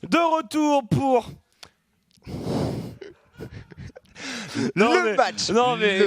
De retour pour... match.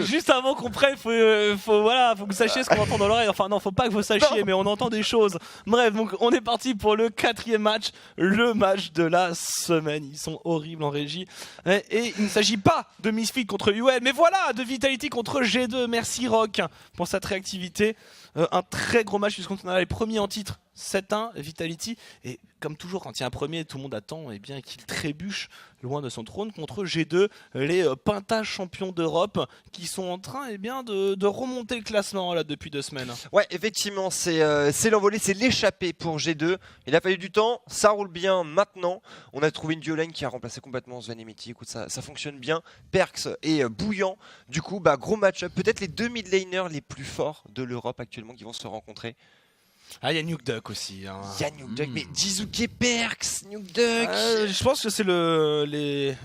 Juste avant qu'on prenne, faut que vous sachiez ce qu'on entend dans l'oreille. Enfin non, faut pas que vous sachiez, mais on entend des choses. Bref, donc on est parti pour le 4e match, le match de la semaine. Ils sont horribles en régie. Et il ne s'agit pas de Misfit contre UL, mais voilà, de Vitality contre G2. Merci Rock pour cette réactivité. Un très gros match puisqu'on a les premiers en titre. 7-1, Vitality, et comme toujours quand il y a un premier, tout le monde attend qu'il trébuche loin de son trône contre G2, les Penta champions d'Europe qui sont en train de remonter le classement là, depuis 2 semaines. Ouais, effectivement, c'est l'envolée, c'est l'échappée pour G2. Il a fallu du temps, ça roule bien maintenant. On a trouvé une duo-lane qui a remplacé complètement Sven et Mitty. Écoute, ça fonctionne bien. Perks est bouillant. Du coup, gros match-up. Peut-être les 2 mid-laners les plus forts de l'Europe actuellement qui vont se rencontrer. Ah, il y a Nuke Duck aussi. Il y a Nuke Duck, mais Jizuke, Perks, Nuke Duck. Je pense que c'est les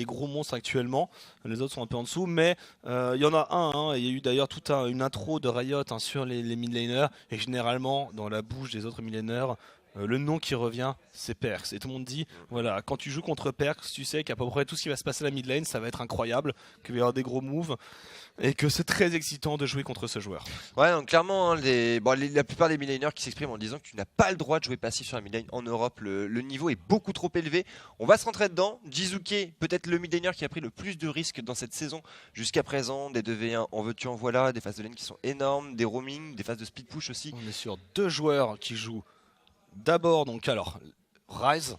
gros monstres actuellement. Les autres sont un peu en dessous, mais il y en a un. Il y a eu d'ailleurs toute une intro de Riot sur les mid-laners. Et généralement, dans la bouche des autres mid-laners, le nom qui revient, c'est Perks. Et tout le monde dit, voilà, quand tu joues contre Perks, tu sais qu'à peu près tout ce qui va se passer à la mid lane, ça va être incroyable, qu'il va y avoir des gros moves, et que c'est très excitant de jouer contre ce joueur. Ouais, donc clairement, la plupart des mid laners qui s'expriment en disant que tu n'as pas le droit de jouer passif sur la mid lane en Europe, le niveau est beaucoup trop élevé. On va se rentrer dedans. Jizuke, peut-être le mid laner qui a pris le plus de risques dans cette saison jusqu'à présent, des 2v1 en veux-tu en voilà, des phases de lane qui sont énormes, des roaming, des phases de speed push aussi. On est sur 2 joueurs qui jouent d'abord, Ryze,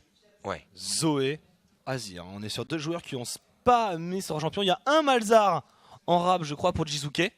Zoé, Azir. On est sur 2 joueurs qui ont pas mis sur champion. Il y a un Malzahar en rap, je crois, pour Jizuke.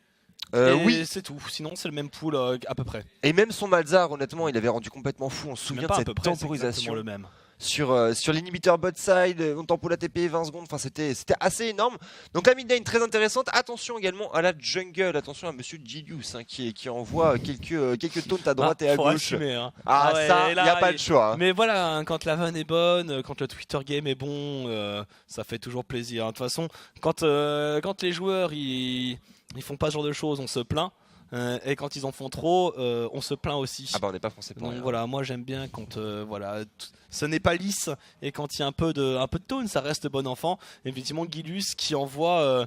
Oui, c'est tout. Sinon, c'est le même pool à peu près. Et même son Malzahar, honnêtement, il avait rendu complètement fou. On se souvient de cette temporisation. Le même. Sur l'inhibiteur bot side, on tempo la TP 20 secondes, enfin c'était assez énorme. Donc la mid lane très intéressante. Attention également à la jungle, attention à monsieur Gidius qui envoie quelques taunts à droite et à gauche. Assumer, il n'y a pas le choix. Mais voilà, quand la vanne est bonne, quand le Twitter game est bon, ça fait toujours plaisir. De toute façon, quand les joueurs ils font pas ce genre de choses, on se plaint. Et quand ils en font trop, on se plaint aussi. On n'est pas français pour rien. Donc voilà, moi j'aime bien quand ce n'est pas lisse et quand il y a un peu de tone, ça reste bon enfant. Et effectivement, Gilus qui envoie à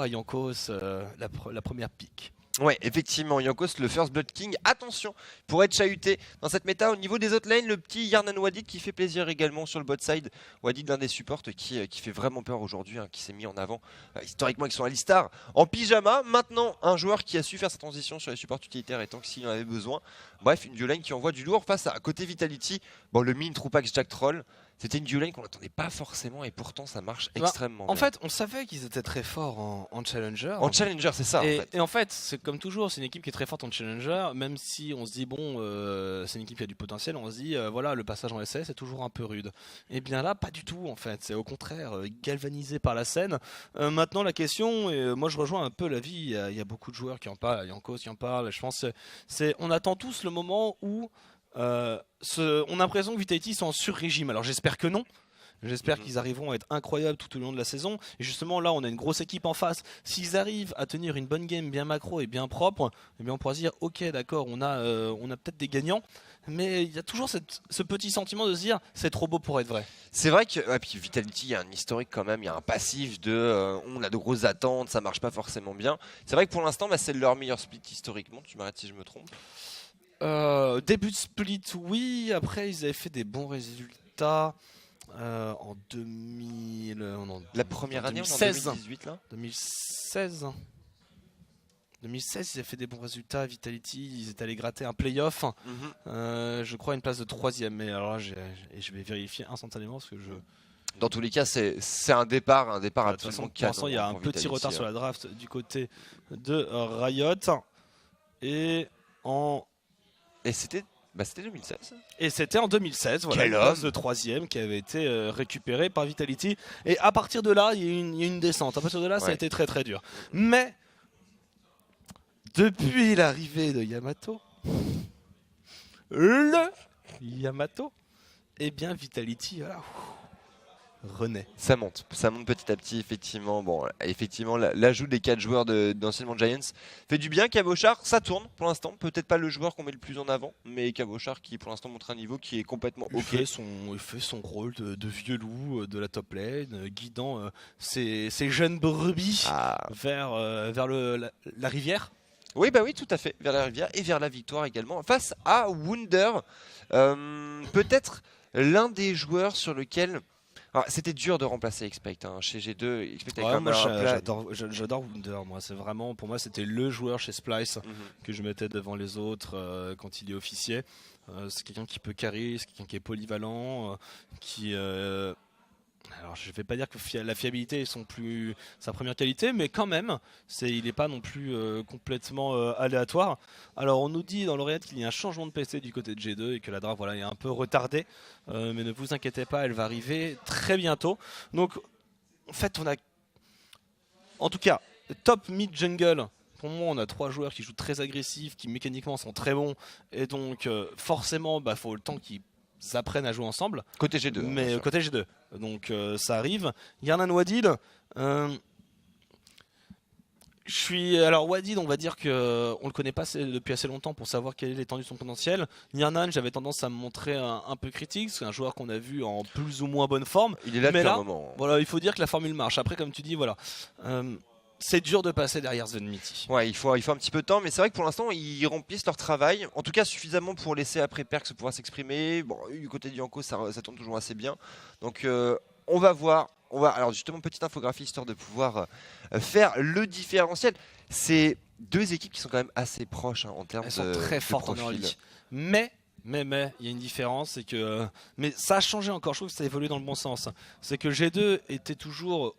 Jankos la première pique. Ouais, effectivement, Jankos, le First Blood King, attention, pour être chahuté dans cette méta. Au niveau des autres lanes, le petit Yarnan Wadid qui fait plaisir également sur le bot side. Wadid, l'un des supports qui fait vraiment peur aujourd'hui, qui s'est mis en avant historiquement avec son Alistar en pyjama. Maintenant, un joueur qui a su faire sa transition sur les supports utilitaires étant que s'il en avait besoin. Bref, une duo lane qui envoie du lourd face à côté Vitality. Bon, le Min Troupax Jack Troll. C'était une duo lane qu'on n'attendait pas forcément et pourtant ça marche extrêmement bien. En fait, on savait qu'ils étaient très forts en Challenger. En Challenger, c'est ça. Et en fait, c'est comme toujours, c'est une équipe qui est très forte en Challenger, même si on se dit, c'est une équipe qui a du potentiel, on se dit, le passage en SS c'est toujours un peu rude. Et bien là, pas du tout en fait, c'est au contraire galvanisé par la scène. Maintenant, la question, et moi je rejoins un peu l'avis, il y a beaucoup de joueurs qui en parlent, Jankos qui en parle, je pense, on attend tous le moment où on a l'impression que Vitality sont en sur-régime. Alors j'espère que non. J'espère qu'ils arriveront à être incroyables tout au long de la saison. Et justement là on a une grosse équipe en face. S'ils arrivent à tenir une bonne game bien macro et bien propre, eh bien on pourra se dire ok d'accord, on a peut-être des gagnants. Mais il y a toujours ce petit sentiment de se dire c'est trop beau pour être vrai. C'est vrai que puis Vitality, il y a un historique quand même, il y a un passif de on a de grosses attentes, ça marche pas forcément bien. C'est vrai que pour l'instant c'est leur meilleur split historiquement, tu m'arrêtes si je me trompe. Début de split, oui. Après, ils avaient fait des bons résultats en 2000. La première année, 2016. En 2018 là. 2016. 2016, ils avaient fait des bons résultats. Vitality, ils étaient allés gratter un playoff. Je crois une place de 3ème. Mais alors là, je vais vérifier instantanément parce que Dans tous les cas, c'est un départ absolument canon. Pour l'instant, il y a un petit retard sur la draft du côté de Riot. Et c'était 2016. Et c'était en 2016, voilà, une place de 3ème qui avait été récupérée par Vitality. Et à partir de là, il y a une descente. À partir de là, ça a été très très dur. Mais depuis l'arrivée de Yamato, eh bien Vitality renaît. Ça monte petit à petit, effectivement. Bon, effectivement, l'ajout des 4 joueurs d'anciennement Giants fait du bien. Cabochard, ça tourne pour l'instant. Peut-être pas le joueur qu'on met le plus en avant, mais Cabochard qui pour l'instant montre un niveau qui est complètement Il ok. fait son rôle de vieux loup de la top lane, guidant ses jeunes brebis vers la rivière. Oui, bah oui, tout à fait, vers la rivière et vers la victoire également, face à Wunder. Peut-être l'un des joueurs sur lequel... C'était dur de remplacer Expect chez G2. Expect Ouais, moi j'adore Wunder. Moi, c'est vraiment, pour moi, c'était le joueur chez Splyce que je mettais devant les autres quand il est officier. C'est quelqu'un qui peut carry, c'est quelqu'un qui est polyvalent, qui alors je vais pas dire que la fiabilité est sa première qualité, mais quand même, il n'est pas non plus complètement aléatoire. Alors on nous dit dans l'oreillette qu'il y a un changement de PC du côté de G2 et que la draft est un peu retardée, mais ne vous inquiétez pas, elle va arriver très bientôt. Donc en fait en tout cas, top mid jungle. Pour moi, on a 3 joueurs qui jouent très agressifs, qui mécaniquement sont très bons, et donc forcément, faut le temps qu'ils apprennent à jouer ensemble. Côté G2. Mais côté G2. Donc ça arrive. Yarnan Wadid. Alors Wadid, on va dire que on le connaît pas depuis assez longtemps pour savoir quelle est l'étendue de son potentiel. Yarnan, j'avais tendance à me montrer un peu critique. C'est un joueur qu'on a vu en plus ou moins bonne forme. Il est là mais depuis là, un moment. Voilà, il faut dire que la formule marche. Après, comme tu dis, voilà. C'est dur de passer derrière Zenmity. Ouais, il faut un petit peu de temps, mais c'est vrai que pour l'instant, ils remplissent leur travail. En tout cas, suffisamment pour laisser après Perks pouvoir s'exprimer. Bon, du côté de Yanko, ça tourne toujours assez bien. Donc, on va voir. Alors, justement, petite infographie histoire de pouvoir faire le différentiel. C'est 2 équipes qui sont quand même assez proches en termes de. Elles sont très fortes en early. Mais il y a une différence, c'est que. Mais ça a changé encore, je trouve que ça a évolué dans le bon sens. C'est que G2 était toujours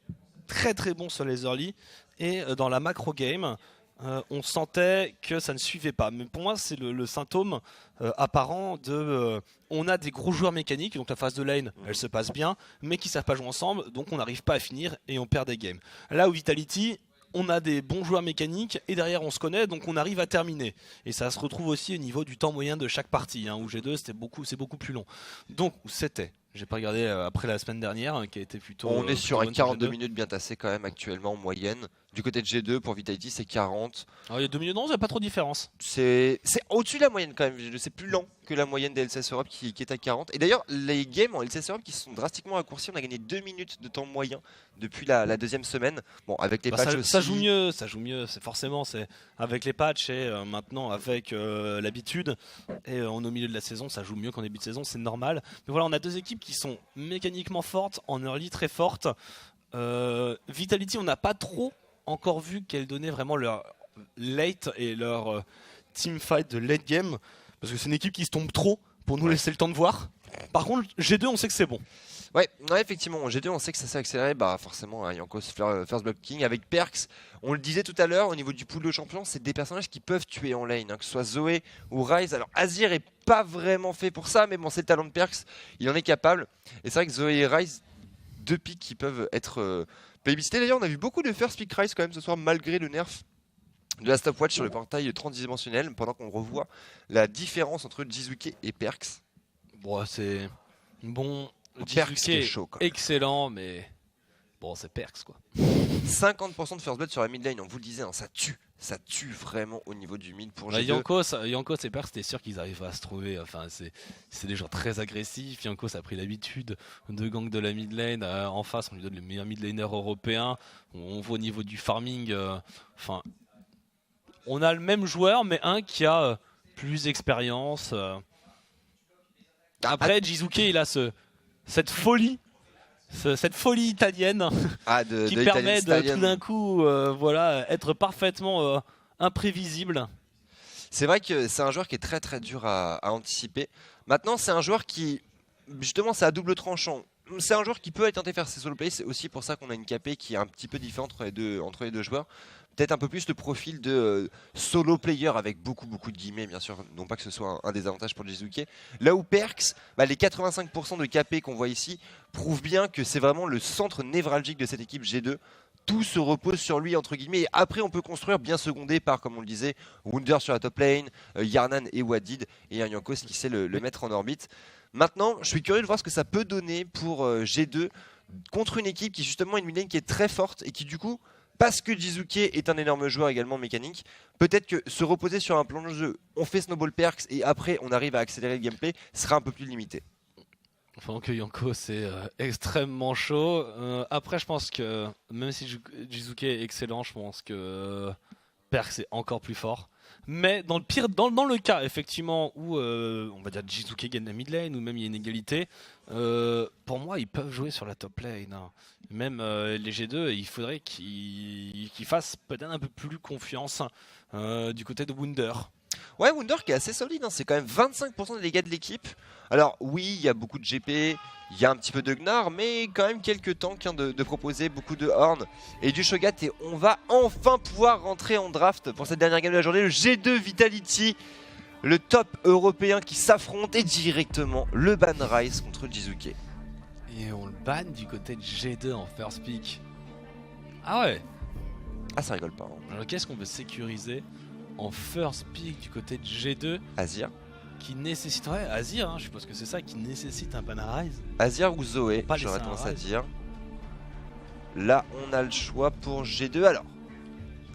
très très bon sur les early. Et dans la macro game, on sentait que ça ne suivait pas. Mais pour moi, c'est le symptôme apparent de... on a des gros joueurs mécaniques, donc la phase de lane, elle se passe bien, mais qui ne savent pas jouer ensemble, donc on n'arrive pas à finir et on perd des games. Là où Vitality, on a des bons joueurs mécaniques et derrière on se connaît, donc on arrive à terminer. Et ça se retrouve aussi au niveau du temps moyen de chaque partie, où G2 c'est beaucoup plus long. Donc c'était... J'ai pas regardé après la semaine dernière, qui a été plutôt... On est sur un 42 minutes bien tassé quand même actuellement en moyenne. Du côté de G2 pour Vitality c'est 40. Alors il y a 2 minutes 11, il n'y a pas trop de différence. C'est au-dessus de la moyenne quand même. C'est plus lent que la moyenne des LCS Europe qui est à 40. Et d'ailleurs les games en LCS Europe qui se sont drastiquement raccourcis. On a gagné 2 minutes de temps moyen depuis la deuxième semaine. Bon, avec les patchs aussi. Ça joue mieux. C'est forcément avec les patchs et maintenant avec l'habitude. Et on est au milieu de la saison, ça joue mieux qu'en début de saison, c'est normal. Mais voilà, on a 2 équipes qui sont mécaniquement fortes, en early très fortes. Vitality, on n'a pas trop encore vu qu'elles donnaient vraiment leur late et leur team fight de late game, parce que c'est une équipe qui se tombe trop pour nous laisser le temps de voir. Par contre, G2, on sait que c'est bon. Ouais, effectivement, G2 on sait que ça s'est accéléré, forcément Yankos First Blood King avec Perks, on le disait tout à l'heure, au niveau du pool de champions, c'est des personnages qui peuvent tuer en lane, que ce soit Zoé ou Ryze. Alors Azir est pas vraiment fait pour ça, mais bon, c'est le talent de Perks, il en est capable, et c'est vrai que Zoé et Ryze, 2 pics qui peuvent être plébiscités. D'ailleurs on a vu beaucoup de first pick Ryze quand même ce soir, malgré le nerf de la stopwatch sur le portail transdimensionnel, pendant qu'on revoit la différence entre Jizuke et Perks. Bon, c'est bon... Perks est chaud, excellent, mais bon, c'est Perks quoi. 50% de first blood sur la mid lane, on vous le disait, ça tue vraiment au niveau du mid pour G2. Yankos et Perks, c'était sûr qu'ils arriveraient à se trouver. Enfin, c'est des gens très agressifs. Yankos a pris l'habitude de gang de la mid lane. En face, on lui donne le meilleur mid laner européen. On voit au niveau du farming. Enfin, on a le même joueur, mais un qui a plus d'expérience. Après, Jizuke, il a cette folie italienne qui permet de tout d'un coup être parfaitement imprévisible. C'est vrai que c'est un joueur qui est très très dur à anticiper. Maintenant, c'est un joueur qui, justement, c'est à double tranchant. C'est un joueur qui peut être tenté de faire ses solo plays. C'est aussi pour ça qu'on a une KP qui est un petit peu différente entre les deux joueurs. Peut-être un peu plus le profil de solo player avec beaucoup de guillemets, bien sûr, non pas que ce soit un désavantage pour Jizuke. Là où Perks, les 85% de KP qu'on voit ici prouvent bien que c'est vraiment le centre névralgique de cette équipe G2. Tout se repose sur lui, entre guillemets, et après on peut construire, bien secondé par, comme on le disait, Wunder sur la top lane, Yarnan et Wadid, et un Yankos qui sait le mettre en orbite. Maintenant, je suis curieux de voir ce que ça peut donner pour G2 contre une équipe qui justement a une mid lane qui est très forte et qui du coup, parce que Jizuke est un énorme joueur également mécanique, peut-être que se reposer sur un plan de jeu, on fait snowball perks et après on arrive à accélérer le gameplay, sera un peu plus limité. Pendant que Yanko c'est extrêmement chaud. Après je pense que même si Jizuke est excellent, je pense que Perks est encore plus fort. Mais dans le cas effectivement où on va dire Jizuke gagne la mid lane ou même il y a une égalité, pour moi ils peuvent jouer sur la top lane. Hein. Même les G2, il faudrait qu'ils fassent peut-être un peu plus confiance du côté de Wunder. Ouais, Wunder qui est assez solide, hein. C'est quand même 25% des dégâts de l'équipe. Alors oui, il y a beaucoup de GP, il y a un petit peu de Gnar, mais quand même quelques tanks hein, de proposer, beaucoup de Horn et du Shogat. Et on va enfin pouvoir rentrer en draft pour cette dernière game de la journée. Le G2 Vitality, le top européen qui s'affronte et directement le ban Rise contre Jizuke. Et on le ban du côté de G2 en first pick. Ah ouais. Ah ça rigole pas. Hein. Alors qu'est-ce qu'on veut sécuriser en first pick du côté de G2 Azir. Qui nécessiterait, Azir, hein, je suppose que c'est ça, qui nécessite un ban Rise. Azir ou Zoé, j'aurais tendance à dire. Là, on a le choix pour G2. Alors,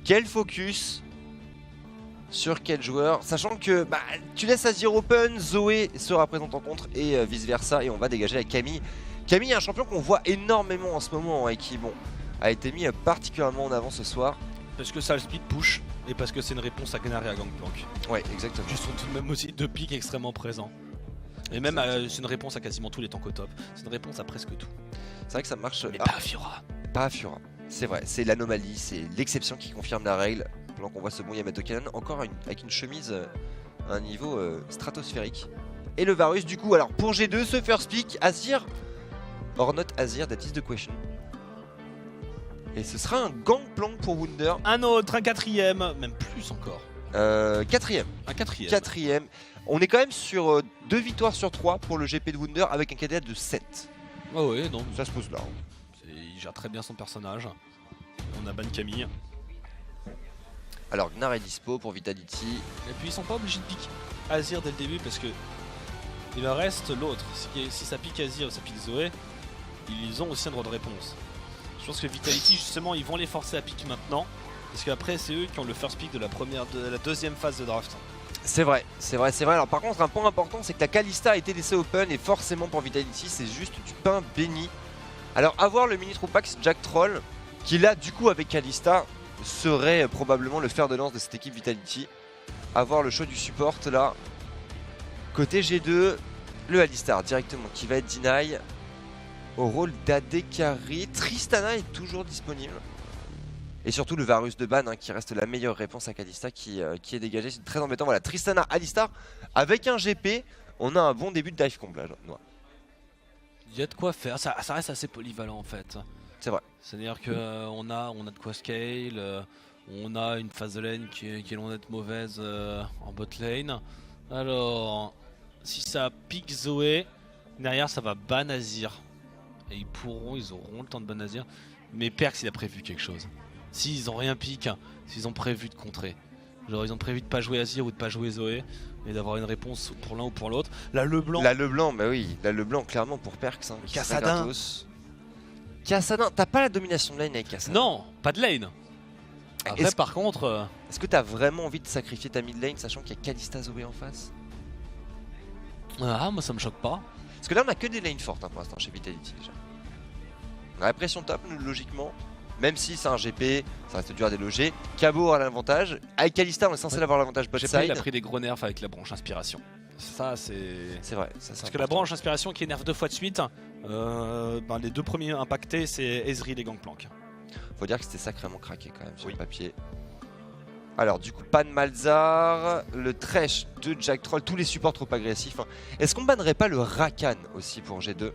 quel focus sur quel joueur? Sachant que tu laisses Azir open, Zoé sera présente en contre et vice versa. Et on va dégager avec Camille. Camille est un champion qu'on voit énormément en ce moment et qui a été mis particulièrement en avant ce soir. Parce que ça le speed push et parce que c'est une réponse à Gnar et à Gangplank. Ouais, exactement. Qui sont tout de même aussi deux pics extrêmement présents. Et même c'est une réponse à quasiment tous les tanks au top. C'est une réponse à presque tout. C'est vrai que ça marche. Mais pas à Fiora. Pas à Fiora. C'est vrai, c'est l'anomalie, c'est l'exception qui confirme la règle. Pendant qu'on voit ce bon Yamato Cannon, encore avec une chemise à un niveau stratosphérique. Et le Varus du coup, alors pour G2, ce first pick, Azir, or not Azir, that is the question. Et ce sera un Gangplank pour Wunder. Un autre, un quatrième, même plus encore. Quatrième. Un quatrième. Quatrième. On est quand même sur 2 victoires sur 3 pour le GP de Wunder avec un KDA de 7. Ah ouais, non. Ça se pose là. Hein. Il gère très bien son personnage. On a ban Camille. Alors Gnar est dispo pour Vitality. Et puis ils sont pas obligés de piquer Azir dès le début parce que il leur reste l'autre. Si ça pique Azir ou ça pique Zoé, ils ont aussi un droit de réponse. Je pense que Vitality justement ils vont les forcer à pick maintenant parce qu'après c'est eux qui ont le first pick de la deuxième phase de draft. C'est vrai, c'est vrai, c'est vrai. Alors par contre un point important c'est que la Kalista a été laissée open et forcément pour Vitality c'est juste du pain béni. Alors avoir le mini Troupax Jack Troll qui là du coup avec Kalista serait probablement le fer de lance de cette équipe Vitality. Avoir le choix du support là. Côté G2, le Alistar directement qui va être deny. Au rôle d'AD carry, Tristana est toujours disponible. Et surtout le Varus de ban hein, qui reste la meilleure réponse à Kalista qui est dégagé. C'est très embêtant. Voilà, Tristana, Alistar avec un GP. On a un bon début de dive comble là. Il y a de quoi faire, ça reste assez polyvalent en fait. C'est vrai. C'est-à-dire qu'on a de quoi scale, on a une phase de lane qui est loin d'être mauvaise en bot lane. Alors, si ça pique Zoé, derrière ça va ban Azir. Et ils auront le temps de ban Azir. Mais Perks il a prévu quelque chose. S'ils ont rien pique, s'ils ont prévu de contrer. Genre ils ont prévu de pas jouer Azir ou de pas jouer Zoé. Et d'avoir une réponse pour l'un ou pour l'autre. Là Leblanc. Là Leblanc, bah oui. Là Leblanc clairement pour Perks. Hein, Cassadin. Cassadin, t'as pas la domination de lane avec Cassadin? Non, pas de lane. Après par contre... Est-ce que t'as vraiment envie de sacrifier ta mid lane sachant qu'il y a Kalista Zoé en face? Ah moi ça me choque pas. Parce que là on a que des lanes fortes hein, pour l'instant chez Vitality déjà. On a la pression top logiquement. Même si c'est un GP, ça reste dur à déloger. Cabo a l'avantage. Avec Kalista on est censé avoir l'avantage bot side. Il a pris des gros nerfs avec la branche inspiration. Ça c'est... C'est vrai. Parce que la branche inspiration qui est nerf 2 fois de suite, les deux premiers impactés c'est Ezreal et Gangplank. Faut dire que c'était sacrément craqué quand même sur le papier. Alors du coup Pan Malzar, le Thresh de Jack Troll, tous les supports trop agressifs. Hein. Est-ce qu'on bannerait pas le Rakan aussi pour G2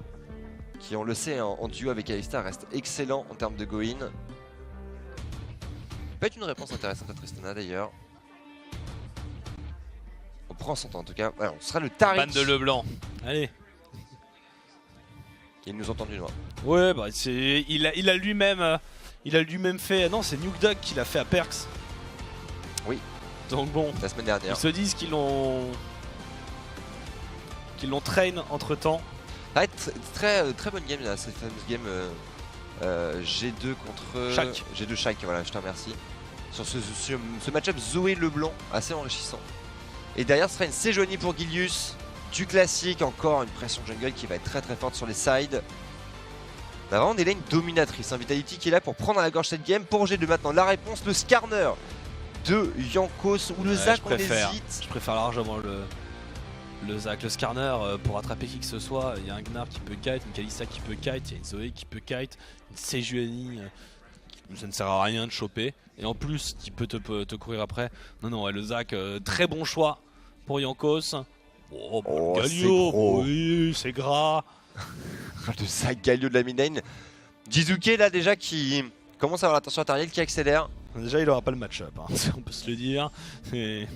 qui on le sait en duo avec Alistar reste excellent en termes de go-in. Peut être une réponse intéressante à Tristana d'ailleurs. On prend son temps en tout cas. Voilà, on sera le Taric. Ban de Leblanc. Allez. Qui nous entend du noir. Ouais bah il a lui-même fait. Non c'est Nuke Dog qui l'a fait à Perks. Oui. Donc bon. La semaine dernière. Ils se disent qu'ils l'ont train entre temps. Ça va être très bonne game là, cette fameuse game G2 contre Shaq. G2 Shaq, voilà, je te remercie. Sur ce match-up Zoé Leblanc, assez enrichissant. Et derrière, ce sera une Sejuani pour Gilius. Du classique, encore une pression jungle qui va être très forte sur les sides. On a vraiment des lanes dominatrices. Vitality qui est là pour prendre à la gorge cette game. Pour G2 maintenant, la réponse, le Skarner de Jankos ou le Zac, on hésite. Je préfère largement le Zac. Le Skarner, pour attraper qui que ce soit, il y a un Gnar qui peut kite, une Kalista qui peut kite, il y a une Zoé qui peut kite, une Sejuani, ça ne sert à rien de choper. Et en plus, qui peut te courir après. Non, ouais, le Zac, très bon choix pour Jankos. Oh, Galio, oui, c'est gras. Le Zac Galio de la mid-lane. Jizuke là déjà qui commence à avoir la tension artérielle qui accélère. Déjà il aura pas le match-up, hein, on peut se le dire. Et...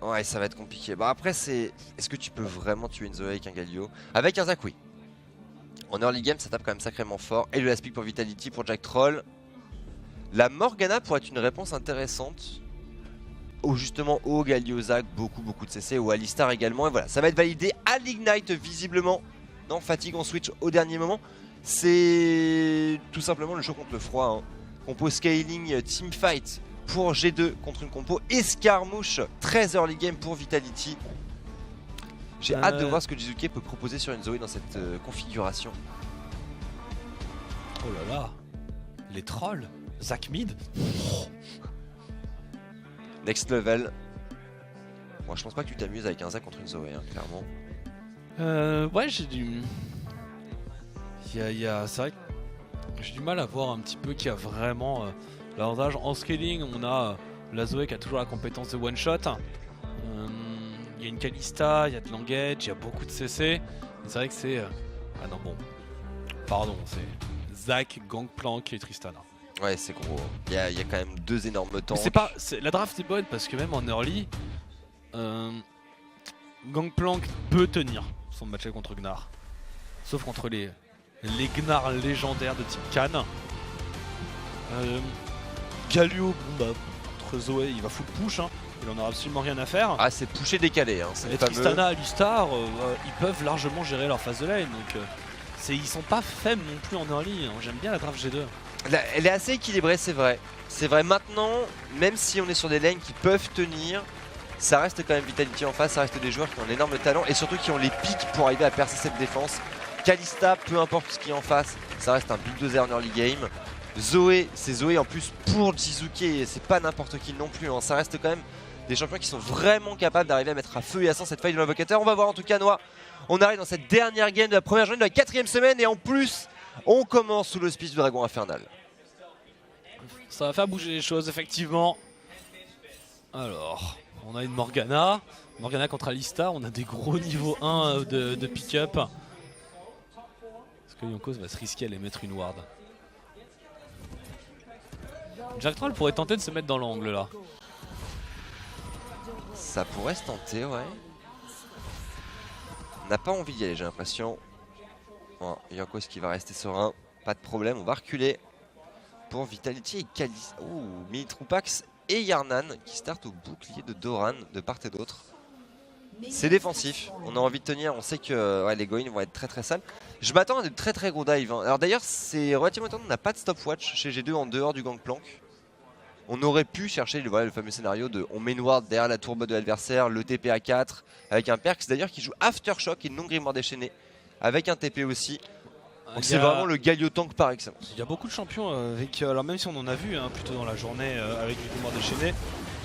ouais, ça va être compliqué. Bah après c'est... est-ce que tu peux vraiment tuer une Zoé avec un Galio? Avec un Zac, oui. En early game ça tape quand même sacrément fort. Et le last pick pour Vitality, pour Jack Troll. La Morgana pourrait être une réponse intéressante. Justement au Galio Zac, beaucoup de CC, au Alistar également. Et voilà, ça va être validé à l'Ignite visiblement. Non, fatigue en switch au dernier moment. C'est tout simplement le jeu contre le froid. Hein. Compo scaling teamfight pour G2 contre une compo escarmouche. 13 early game pour Vitality. J'ai hâte de voir ce que Jizuke peut proposer sur une Zoé dans cette configuration. Oh là là, les trolls, Zac mid. Next level. Moi je pense pas que tu t'amuses avec un Zac contre une Zoé, hein, clairement. Ouais, j'ai du... c'est vrai que j'ai du mal à voir un petit peu qui a vraiment l'avantage. En scaling, on a la Zoé qui a toujours la compétence de one shot. Il y a une Kalista, il y a de l'engage, il y a beaucoup de CC. C'est vrai que c'est... ah non, bon. Pardon, c'est Zac, Gangplank et Tristana. Ouais, c'est gros. Il y a quand même deux énormes tanks. La draft est bonne parce que même en early, Gangplank peut tenir son match contre Gnar. Sauf contre les Gnar légendaires de type Khan. Galio, bon bah, contre Zoé, il va full push, hein. Il en aura absolument rien à faire. Ah, c'est pusher décalé, hein. Et Tristana, Alistar, ils peuvent largement gérer leur phase de lane. Donc ils sont pas faibles non plus en early, hein. J'aime bien la draft G2. Elle est assez équilibrée, c'est vrai. C'est vrai, maintenant, même si on est sur des lanes qui peuvent tenir, ça reste quand même Vitality en face, ça reste des joueurs qui ont un énorme talent et surtout qui ont les pics pour arriver à percer cette défense. Kalista, peu importe ce qui est en face, ça reste un bulldozer en early game. Zoé, c'est Zoé en plus pour Jizuke, et c'est pas n'importe qui non plus, hein. Ça reste quand même des champions qui sont vraiment capables d'arriver à mettre à feu et à sang cette faille de l'invocateur. On va voir en tout cas Noah. On arrive dans cette dernière game de la première journée de la 4ème semaine et en plus, on commence sous l'auspice du Dragon Infernal. Ça va faire bouger les choses, effectivement. Alors, on a une Morgana contre Alistar, on a des gros niveaux 1 de pick-up. Est-ce que Jankos va se risquer à les mettre une ward? Jack Troll pourrait tenter de se mettre dans l'angle là. Ça pourrait se tenter, ouais. On n'a pas envie d'y aller, j'ai l'impression. Bon, Jankos qui va rester serein, pas de problème, on va reculer pour Vitality et Kalista. Ouh, Mitroupax et Yarnan qui startent au bouclier de Doran de part et d'autre. C'est défensif, on a envie de tenir, on sait que ouais, les Goin vont être très sales. Je m'attends à de très gros dives, hein. Alors d'ailleurs c'est relativement étonnant, on n'a pas de stopwatch chez G2 en dehors du Gangplank. On aurait pu chercher le fameux scénario de on met une ward derrière la tourbe de l'adversaire, le TP à 4 avec un Perks d'ailleurs qui joue Aftershock et non Grimoire déchaîné avec un TP aussi. Donc c'est vraiment le Galio tank par excellence. Il y a beaucoup de champions avec, alors même si on en a vu hein, plutôt dans la journée avec du Grimoire déchaîné,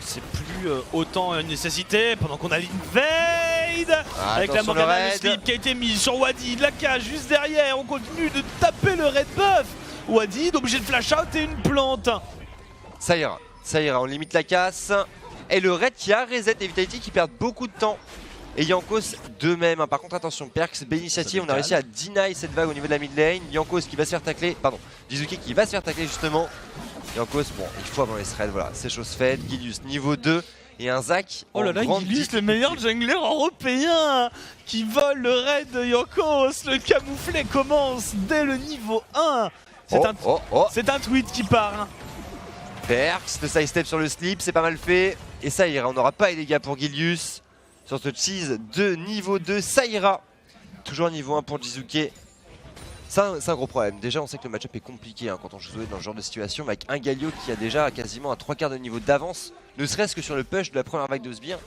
c'est plus autant une nécessité pendant qu'on a l'invade avec la Morgana slip qui a été mise sur Wadi, de la cage juste derrière, on continue de taper le red buff. Wadi est obligé de flash out et une plante. Ça ira, on limite la casse. Et le raid qui a reset et Vitality qui perdent beaucoup de temps. Et Jankos de même, hein. Par contre attention, Perks, Bénitiati, on a réussi à deny cette vague au niveau de la mid lane. Jankos qui va se faire tacler, pardon, Jizuke qui va se faire tacler justement. Jankos, bon, il faut avoir les threads, voilà, c'est chose faite. Gilius niveau 2 et un Zac. Oh là là, Gilius, le meilleur jungler européen qui vole le raid de Jankos. Le camouflet commence dès le niveau 1. C'est un tweet qui part. Hein. Perks, le sidestep sur le slip, c'est pas mal fait. Et ça ira, on n'aura pas les dégâts pour Gilius. Sur ce cheese de niveau 2, ça ira. Toujours niveau 1 pour Jizuke. C'est un gros problème. Déjà, on sait que le match-up est compliqué hein, quand on joue dans ce genre de situation, mais avec un Galio qui a déjà quasiment un 3/4 de niveau d'avance, ne serait-ce que sur le push de la première vague de sbires.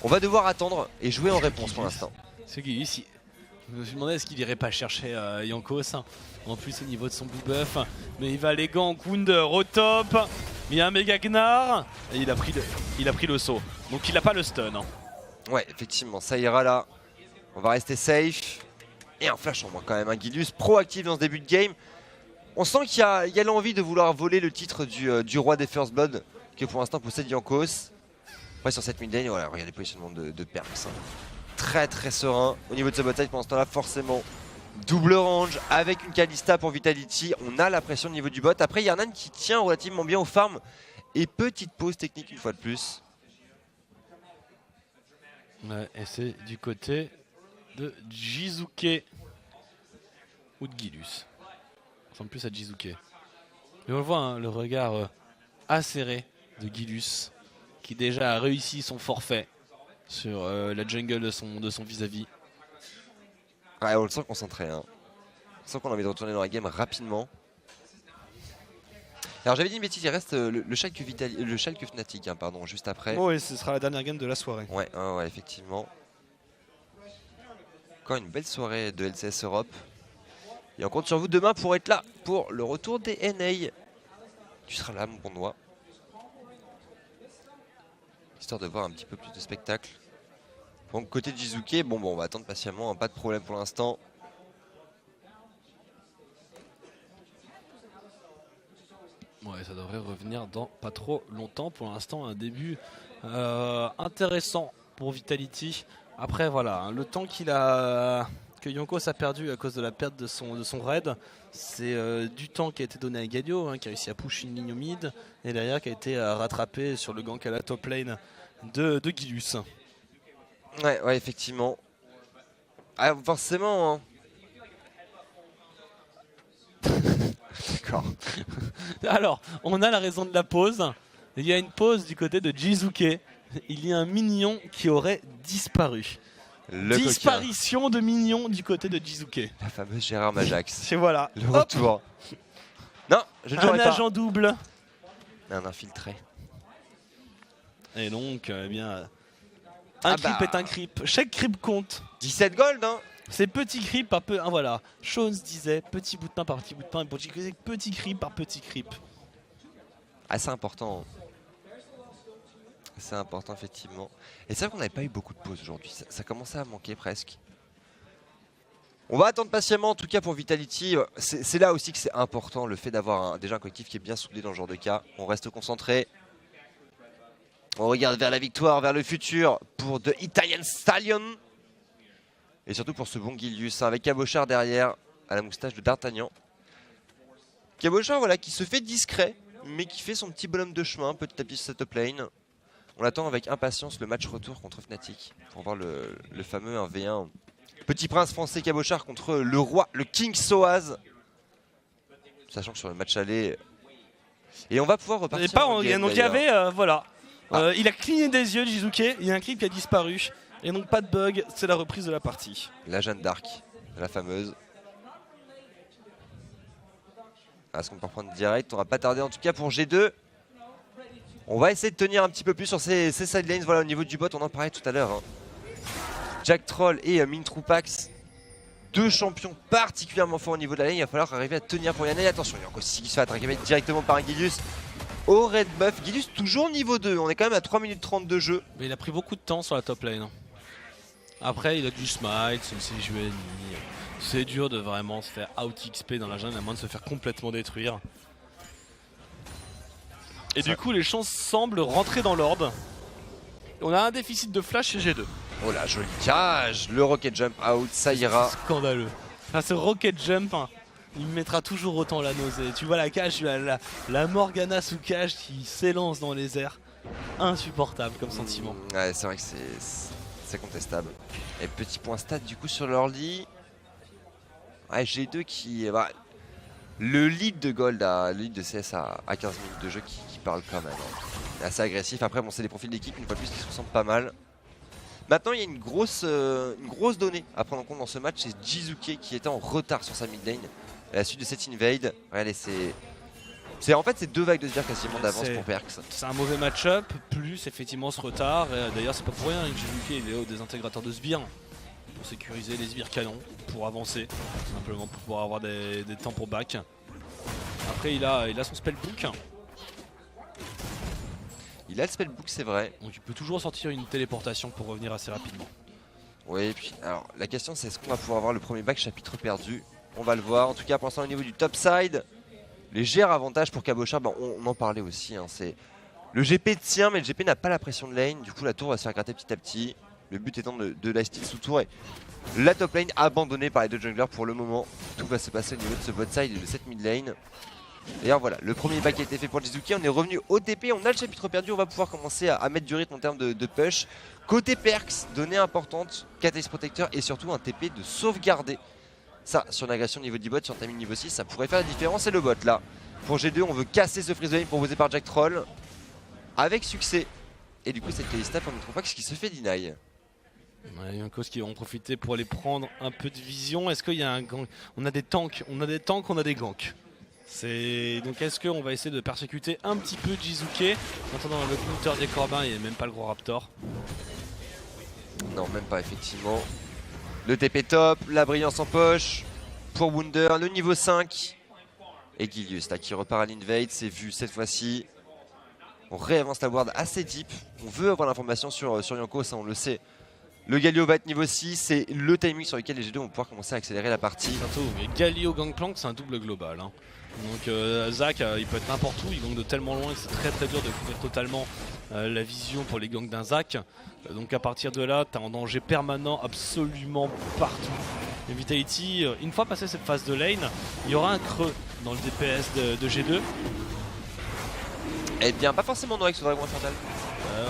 On va devoir attendre et jouer en réponse pour l'instant. C'est qui ici. Je me suis demandé est-ce qu'il irait pas chercher Yankos en plus au niveau de son blue buff, mais il va les gants Kunder au top. Il y a un méga Gnar et il a pris le saut. Donc il a pas le stun. Hein. Ouais, effectivement, ça ira là. On va rester safe. Et un flash en moins quand même, un Gilius proactif dans ce début de game. On sent qu'il y a l'envie de vouloir voler le titre du roi des First Blood que pour l'instant possède Jankos. Après sur cette mid lane, voilà, regardez le positionnement de Perps. Hein. Très très serein au niveau de ce bot side pendant ce temps là, forcément. Double range avec une Kalista pour Vitality. On a la pression au niveau du bot. Après Yarnan qui tient relativement bien au farm. Et petite pause technique une fois de plus. Ouais, et c'est du côté de Jizuke ou de Gilus. Ça ressemble plus à Jizuke. Mais on le voit, hein, le regard acéré de Gilus qui déjà a réussi son forfait sur la jungle de son vis-à-vis. Ouais, on le sent concentré. Hein. On sent qu'on a envie de retourner dans la game rapidement. Alors j'avais dit une bêtise, il reste le Schalke Fnatic, hein, pardon, juste après. Oh, et ce sera la dernière game de la soirée. Ouais, ouais, effectivement. Encore une belle soirée de LCS Europe. Et on compte sur vous demain pour être là pour le retour des NA. Tu seras là, mon bon doigt. Histoire de voir un petit peu plus de spectacle. Donc côté de Jizuke, bon, on va attendre patiemment, hein, pas de problème pour l'instant. Ouais, ça devrait revenir dans pas trop longtemps. Pour l'instant, un début intéressant pour Vitality. Après, voilà, hein, le temps que Yonkos a perdu à cause de la perte de son raid, c'est du temps qui a été donné à Galio, hein, qui a réussi à push une ligne au mid, et derrière qui a été rattrapé sur le gank à la top lane de Gilus. Ouais, effectivement. Ah, forcément, hein. D'accord. Alors, on a la raison de la pause. Il y a une pause du côté de Jizuke. Il y a un minion qui aurait disparu. Disparition coquin de minion du côté de Jizuke. La fameuse Gérard Majax. C'est voilà. Le retour. Non, je ne jouerai pas. Un agent double. Un infiltré. Et donc, eh bien, un creep est un creep. Chaque creep compte. 17 gold, hein. C'est petit creep par peu. Hein, voilà. Shones disait petit bout de pain par petit bout de pain. Petit creep par petit creep. Ah, c'est important. C'est important, effectivement. Et c'est vrai qu'on n'avait pas eu beaucoup de pauses aujourd'hui. Ça commençait à manquer presque. On va attendre patiemment, en tout cas pour Vitality. C'est là aussi que c'est important, le fait d'avoir déjà un collectif qui est bien soudé dans ce genre de cas. On reste concentré. On regarde vers la victoire, vers le futur pour The Italian Stallion. Et surtout pour ce bon Gilius, hein, avec Cabochard derrière, à la moustache de D'Artagnan. Cabochard, voilà, qui se fait discret, mais qui fait son petit bonhomme de chemin petit à petit sur cette top lane. On attend avec impatience le match retour contre Fnatic pour voir le fameux 1v1. Petit prince français Cabochard contre le roi, le King Soaz. Sachant que sur le match aller... Et on va pouvoir repartir. Donc il y avait, voilà. Il a cligné des yeux, Jizuke. Il y a un clip qui a disparu. Et donc pas de bug, c'est la reprise de la partie. La Jeanne d'Arc, la fameuse. Est-ce qu'on peut reprendre direct? On va pas tarder en tout cas pour G2. On va essayer de tenir un petit peu plus sur ces side lanes. Voilà, au niveau du bot, on en parlait tout à l'heure. Hein. Jack Troll et Mintroupax, deux champions particulièrement forts au niveau de la lane. Il va falloir arriver à tenir pour Yana. Attention, il y a encore Sigi qui se fait attraquer directement par un Gilius au red buff. Gilius toujours niveau 2. On est quand même à 3 minutes 30 de jeu. Mais il a pris beaucoup de temps sur la top lane. Après, il a du smite, c'est joué. C'est dur de vraiment se faire out XP dans la jungle à moins de se faire complètement détruire. Et du coup, les chances semblent rentrer dans l'ordre. On a un déficit de flash chez G2. Oh la joli cage, le rocket jump out, ça ira. Scandaleux. Enfin, ce rocket jump, hein, il me mettra toujours autant la nausée. Tu vois la cage, la Morgana sous cage qui s'élance dans les airs. Insupportable comme sentiment. Ouais, c'est vrai que c'est contestable. Et petit point stat du coup sur l'early. Ouais, G2 qui... Bah, le lead de Gold, le lead de CS à 15 minutes de jeu qui parle quand même. Hein. Assez agressif. Après, bon, c'est des profils d'équipe une fois de plus qui se ressemblent pas mal. Maintenant, il y a une grosse donnée à prendre en compte dans ce match, c'est Jizuke qui était en retard sur sa mid lane à la suite de cette invade. Regardez, en fait c'est 2 vagues de sbires quasiment d'avance pour Perkz. C'est un mauvais match-up, plus effectivement ce retard. D'ailleurs, c'est pas pour rien que Jizuke il est au désintégrateurs de sbires pour sécuriser les sbires canons, pour avancer, simplement pour pouvoir avoir des temps pour back. Après, il a son spellbook. Il a le spellbook, c'est vrai. Donc il peut toujours sortir une téléportation pour revenir assez rapidement. Oui, et puis alors la question c'est est-ce qu'on va pouvoir avoir le premier back chapitre perdu? On va le voir. En tout cas, pour l'instant, au niveau du top side, léger avantage pour Cabochard. Bon, on en parlait aussi. Hein, c'est le GP tient, mais le GP n'a pas la pression de lane. Du coup, la tour va se faire gratter petit à petit. Le but étant de la steal sous tour et la top lane abandonnée par les 2 junglers pour le moment. Tout va se passer au niveau de ce bot side et de cette mid lane. D'ailleurs voilà, le premier back a été fait pour Jizuke, on est revenu au TP, on a le chapitre perdu, on va pouvoir commencer à mettre du rythme en termes de push. Côté Perkz, donnée importante, Catalyst Protector et surtout un TP de sauvegarder. Ça, sur une agression niveau 10 bot, sur un timing niveau 6, ça pourrait faire la différence. Et le bot là, pour G2, on veut casser ce freeze lane proposé par Jack Troll. Avec succès. Et du coup cette Kalista pour Mitrofax qui se fait deny. Ouais, Yonkos qui vont profiter pour aller prendre un peu de vision. Est-ce qu'il y a un gank? On a des tanks, on a des ganks. Donc est-ce qu'on va essayer de persécuter un petit peu Jizuke en attendant le counter des Corbins, il n'y a même pas le gros Raptor. Non, même pas effectivement. Le TP top, la brillance en poche pour Wunder, le niveau 5. Et Gilius là qui repart à l'invade, c'est vu cette fois-ci. On réavance la ward assez deep. On veut avoir l'information sur Yonko, ça on le sait. Le Galio va être niveau 6, c'est le timing sur lequel les G2 vont pouvoir commencer à accélérer la partie. Surtout, mais Galio Gangplank c'est un double global. Hein. Donc Zach il peut être n'importe où, il gank de tellement loin que c'est très dur de couvrir totalement la vision pour les ganks d'un Zach. Donc à partir de là, tu as un danger permanent absolument partout. Et Vitality, une fois passé cette phase de lane, il y aura un creux dans le DPS de G2. Eh bien, pas forcément non avec ce Dragon Infernal.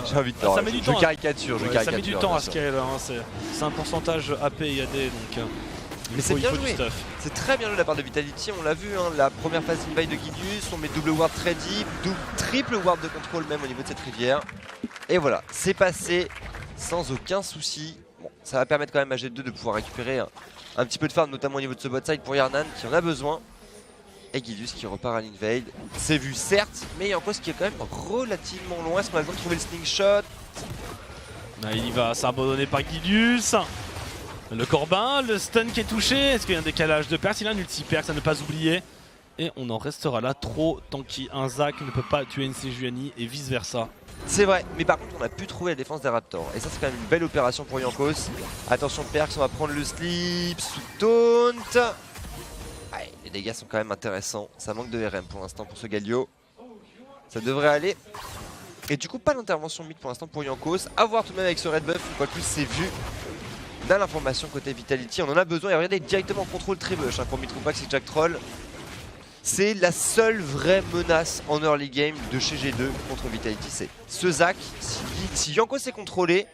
J'ai envie de dire, ça met du temps, je caricature, ça met du temps à scale, hein, c'est un pourcentage AP et AD donc mais c'est bien joué, c'est très bien joué de la part de Vitality, on l'a vu, hein, la première phase d'invite de Gidius, on met double ward très deep, triple ward de contrôle même au niveau de cette rivière. Et voilà, c'est passé sans aucun souci. Bon, ça va permettre quand même à G2 de pouvoir récupérer un petit peu de farm, notamment au niveau de ce bot side pour Yarnan qui en a besoin. Et Gidius qui repart à l'invade. C'est vu certes, mais Yankos qui est quand même relativement loin. Est-ce qu'on a besoin de trouver le slingshot? Il va s'abandonner par Gidius. Le Corbin, le stun qui est touché. Est-ce qu'il y a un décalage de Perkz? Il a un ulti-Perkz à ne pas oublier. Et on en restera là, trop tanky. Un Zac ne peut pas tuer une Sejuani et vice versa. C'est vrai, mais par contre on a pu trouver la défense des Raptors. Et ça c'est quand même une belle opération pour Yankos. Attention Perkz, on va prendre le slip sous taunt. Ouais, les dégâts sont quand même intéressants. Ça manque de RM pour l'instant pour ce Galio. Ça devrait aller. Et du coup pas d'intervention mid pour l'instant pour Yankos. A voir tout de même avec ce red buff, une fois de plus c'est vu. On a l'information côté Vitality, on en a besoin. Et regardez directement en contrôle très bush hein, pour Mitrofax et Jack Troll. C'est la seule vraie menace en early game de chez G2 contre Vitality. C'est ce Zac. Si Yankos est contrôlé,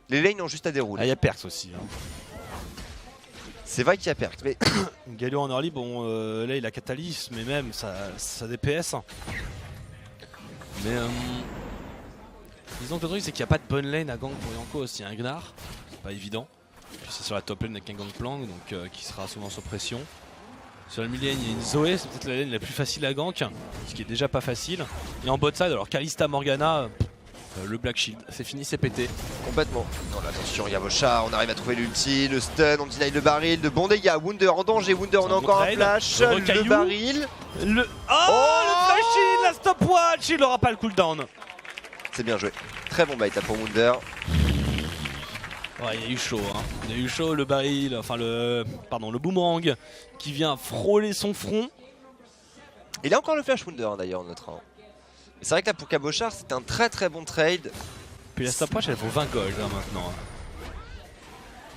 les lanes ont juste à dérouler. Ah, il y a Perkz aussi. Hein. C'est vrai qu'il y a Perkz, mais Galio en early, bon là il a Catalyst, mais même ça DPS. Mais disons que le truc c'est qu'il n'y a pas de bonne lane à gank pour Yankos, il y a un Gnar, c'est pas évident. Puis c'est sur la top lane avec un Gangplank donc qui sera souvent sous pression. Sur la mid lane il y a une Zoé, c'est peut-être la lane la plus facile à gank, ce qui est déjà pas facile. Et en bot side alors Kalista Morgana, le Black Shield, c'est fini, c'est pété. Complètement. Non, là, attention, Yavochar, on arrive à trouver l'ulti, le stun, on deny le baril, de bons dégâts. Wunder en danger, Wunder, on a encore un flash, le baril. Le flash shield, la stopwatch, il aura pas le cooldown. C'est bien joué. Très bon bait pour Wunder. Ouais, il y a eu chaud, hein. Il y a eu chaud, le baril, enfin le boomerang qui vient frôler son front. Il a encore le flash Wunder d'ailleurs, notre. C'est vrai que là pour Cabochard c'était un très bon trade. Puis la stopwatch elle vaut 20 gold hein, maintenant.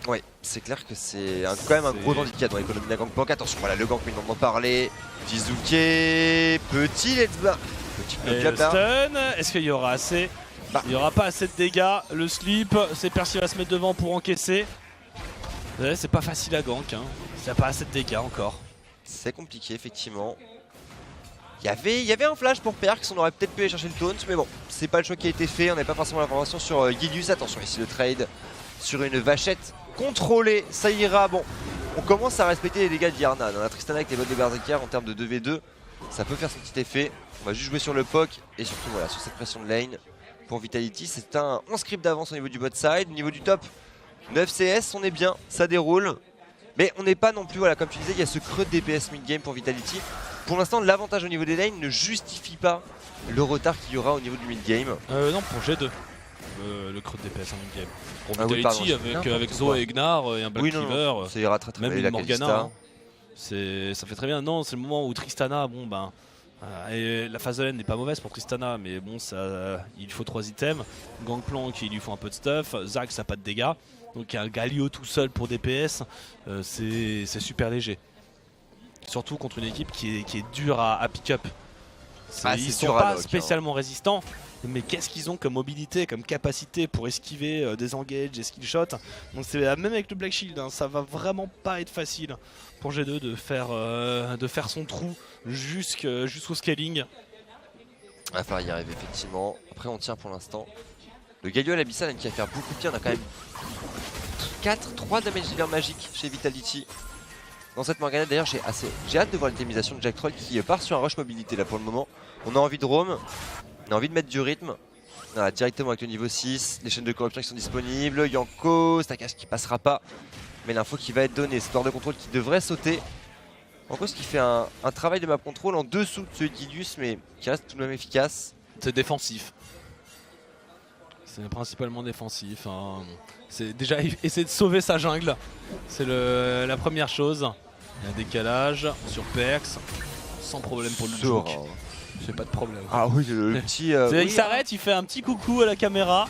Ouais, c'est clair que c'est quand même un gros handicap dans l'économie de la Gangplank. Attention, voilà le gank, mais on en parler. Jizuke, petit let's bar. Petit bloc là. Stun, est-ce qu'il y aura assez? Il n'y aura pas assez de dégâts. Le slip, c'est Percy va se mettre devant pour encaisser. Ouais, c'est pas facile à gank, hein. Il n'y a pas assez de dégâts encore. C'est compliqué effectivement. Il y avait un flash pour Perkz, on aurait peut-être pu aller chercher le taunt, mais bon, c'est pas le choix qui a été fait, on n'avait pas forcément l'information sur Gidius. Attention ici le trade sur une vachette contrôlée. Ça ira. Bon, on commence à respecter les dégâts d'Yarna. Dans la Tristana avec les bottes de Berserker en termes de 2v2, ça peut faire son petit effet. On va juste jouer sur le POC et surtout voilà, sur cette pression de lane. Pour Vitality, c'est un 11 creep d'avance au niveau du bot side. Au niveau du top, 9 CS, on est bien, ça déroule. Mais on n'est pas non plus, voilà, comme tu disais, il y a ce creux de DPS mid-game pour Vitality. Pour l'instant, l'avantage au niveau des lanes ne justifie pas le retard qu'il y aura au niveau du mid-game. Non, pour G2. Le creux de DPS en mid-game. Pour Ah oui, Vitality, pardon, avec Zo et Gnar et un Black Cleaver, ça ira très très même bien. une La Morgana, Kalista. ça fait très bien. Non, c'est le moment où Tristana, bon ben, et la phase de lane n'est pas mauvaise pour Tristana, mais bon, il faut 3 items. Gangplank, il lui faut un peu de stuff. Zac, ça n'a pas de dégâts. Donc un Galio tout seul pour DPS, c'est super léger. Surtout contre une équipe qui est dure à pick-up. Ils sont pas spécialement résistants, mais qu'est-ce qu'ils ont comme mobilité, comme capacité pour esquiver des engages, des skill shots. Donc même avec le Black Shield, hein, ça va vraiment pas être facile pour G2 de faire son trou jusqu'au scaling. Il va falloir y arriver effectivement. Après on tient pour l'instant. Le Galio à l'Abyssal qui va faire beaucoup de pieds. On a quand même 3 damage dealers magiques chez Vitality. Dans cette Morgana d'ailleurs j'ai hâte de voir l'itemisation de Jack Troll qui part sur un rush mobilité là pour le moment. On a envie de roam, on a envie de mettre du rythme. Voilà, directement avec le niveau 6, les chaînes de corruption qui sont disponibles, Yanko, Stakas qui passera pas. Mais l'info qui va être donnée, c'est l'ordre de contrôle qui devrait sauter. Yanko qui fait un travail de map control en dessous de celui d'Ilius mais qui reste tout de même efficace. C'est défensif. C'est principalement défensif. Hein. C'est déjà essayer de sauver sa jungle. C'est la première chose. Il y a un décalage sur Perks. Sans problème pour le juke. C'est pas de problème. Ah oui, le petit. Il s'arrête, il fait un petit coucou à la caméra.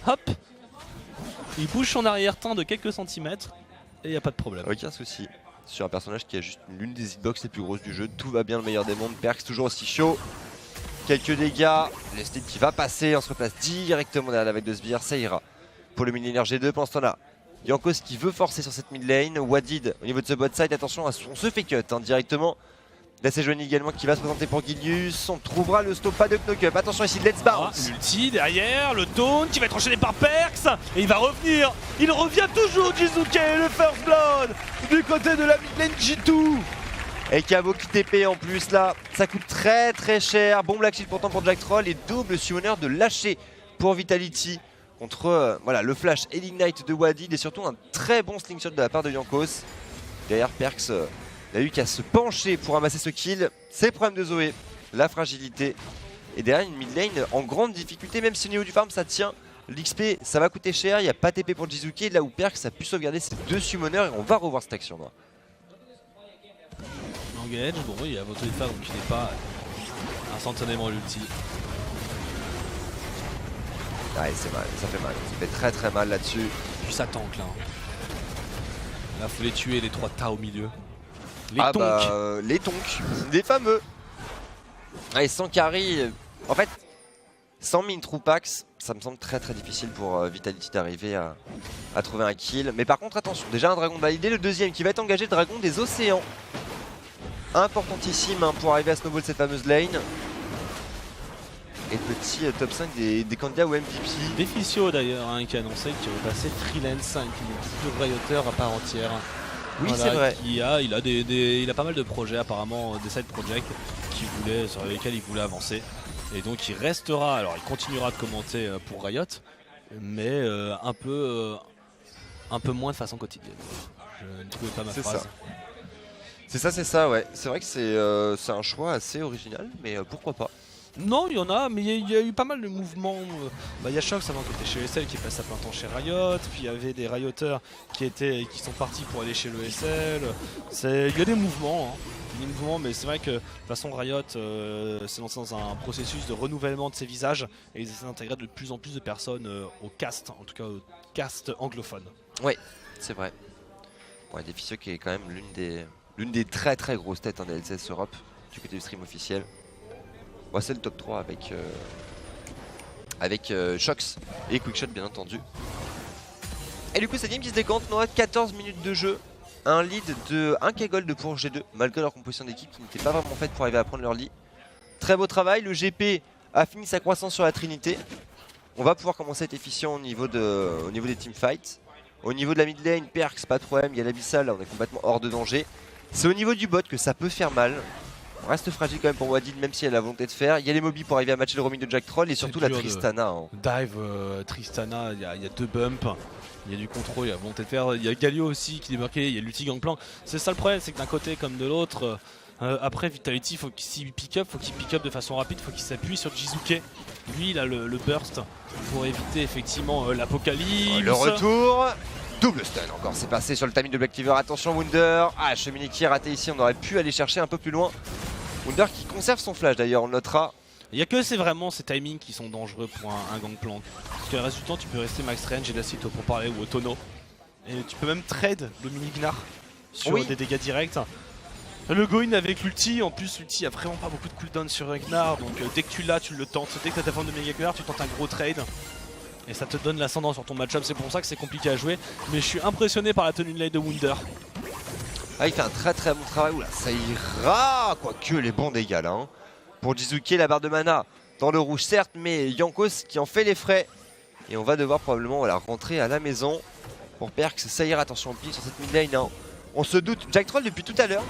Hop. Il bouge son arrière-teint de quelques centimètres. Et il n'y a pas de problème. Aucun souci. Sur un personnage qui a juste l'une des hitbox les plus grosses du jeu. Tout va bien, le meilleur des mondes. Perks toujours aussi chaud. Quelques dégâts, le steam qui va passer, on se replace directement derrière avec de sbires, ça ira. Pour le millénaire G2, pendant ce temps-là, Yankos qui veut forcer sur cette mid lane, Wadid au niveau de ce bot side, attention, on se fait cut hein, directement. Là c'est Johnny également qui va se présenter pour Gilius, on trouvera le stop, pas de knock-up, attention ici, let's bounce. L'ulti derrière, le taunt qui va être enchaîné par Perks, et il va revenir, il revient toujours Jizuke, le first blood, du côté de la mid lane G2. Et qui a beaucoup TP en plus là, ça coûte très très cher. Bon Black Shield pourtant pour Jack Troll et double summoner de lâcher pour Vitality contre voilà, le flash et l'ignite de Wadid et surtout un très bon slingshot de la part de Yankos. Derrière Perks, il a eu qu'à se pencher pour ramasser ce kill. C'est le problème de Zoé, la fragilité. Et derrière une mid lane en grande difficulté, même si au niveau du farm ça tient. L'XP ça va coûter cher, il n'y a pas TP pour Jizuke, là où Perks a pu sauvegarder ses 2 summoners et on va revoir cette action là. Engage, bon oui, il a voté de faire donc il n'est pas instantanément l'ulti. Ouais, c'est mal, ça fait mal, ça fait très très mal là-dessus. Puis ça tank là. Là, faut les tuer les 3 tas au milieu. Les tonks. Les tonks, des fameux. Allez, sans carry, en fait, sans min Troupax, ça me semble très très difficile pour Vitality d'arriver à trouver un kill. Mais par contre, attention, déjà un dragon validé, le deuxième qui va être engagé, le dragon des océans. Importantissime hein, pour arriver à snowball cette fameuse lane. Et petit top 5 des candidats au MVP. Deficio d'ailleurs hein, qui a annoncé qu'il va passer freelance, hein, qui est rioteur à part entière. Oui voilà, c'est vrai. Il a pas mal de projets apparemment, des side projects sur lesquels il voulait avancer. Et donc il restera, alors il continuera de commenter pour Riot, mais un peu moins de façon quotidienne. Je ne trouvais pas ma phrase. C'est ça, ouais. C'est vrai que c'est un choix assez original, mais pourquoi pas. Non, il y en a, mais il y a eu pas mal de mouvements. Il y a Shox avant qui était chez ESL qui passe à plein temps chez Riot, puis il y avait des Rioteurs qui sont partis pour aller chez l'ESL. Il y a des mouvements, mais c'est vrai que de toute façon Riot s'est lancé dans un processus de renouvellement de ses visages et ils essaient d'intégrer de plus en plus de personnes au cast, en tout cas au cast anglophone. Oui, c'est vrai. Ouais, Deficio qui est quand même l'une des très très grosses têtes des LCS Europe du côté du stream officiel. Bon, c'est le top 3 avec Shox et Quickshot bien entendu. Et du coup cette game qui se décante, on a 14 minutes de jeu. Un lead de 1k gold pour G2 malgré leur composition d'équipe qui n'était pas vraiment faite pour arriver à prendre leur lead. Très beau travail, le GP a fini sa croissance sur la Trinité. On va pouvoir commencer à être efficient au niveau des teamfights. Au niveau de la mid lane, Perks, pas de problème, il y a l'Abyssal, là on est complètement hors de danger. C'est au niveau du bot que ça peut faire mal. On reste fragile quand même pour Wadid, même si elle a la volonté de faire. Il y a les mobis pour arriver à matcher le roaming de Jack Troll et surtout la Tristana. Hein. Dive, Tristana, il y a 2 bumps. Il y a du contrôle, il y a volonté de faire. Il y a Galio aussi qui est débarqué, il y a l'ulti Gangplank. C'est ça le problème, c'est que d'un côté comme de l'autre, après Vitality, s'il pick up, faut qu'il pick up de façon rapide, faut qu'il s'appuie sur Jizuke. Lui, il a le burst pour éviter effectivement l'apocalypse. Le retour, double stun encore, c'est passé sur le timing de Black Cleaver. Attention Wunder, cheminé qui est raté ici, on aurait pu aller chercher un peu plus loin. Wunder qui conserve son flash d'ailleurs, on le notera. Il n'y a que vraiment ces timings qui sont dangereux pour un Gangplank. Parce que le reste du temps, tu peux rester max range et Lacito pour parler ou Otono. Et tu peux même trade le mini Gnar sur des dégâts directs. Le go-in avec l'ulti, en plus l'ulti a vraiment pas beaucoup de cooldown sur Gnar, donc dès que tu l'as, tu le tentes. Dès que tu as ta forme de méga Gnar, tu tentes un gros trade. Et ça te donne l'ascendant sur ton match-up, c'est pour ça que c'est compliqué à jouer. Mais je suis impressionné par la tenue de lane de Wunder. Il fait un très bon travail, oula ça ira, quoique les bons dégâts là. Hein. Pour Jizuke, la barre de mana dans le rouge certes, mais Jankos qui en fait les frais. Et on va devoir probablement rentrer à la maison. Pour Perks, ça ira, attention au pied sur cette mid lane. Hein. On se doute, Jack Troll depuis tout à l'heure,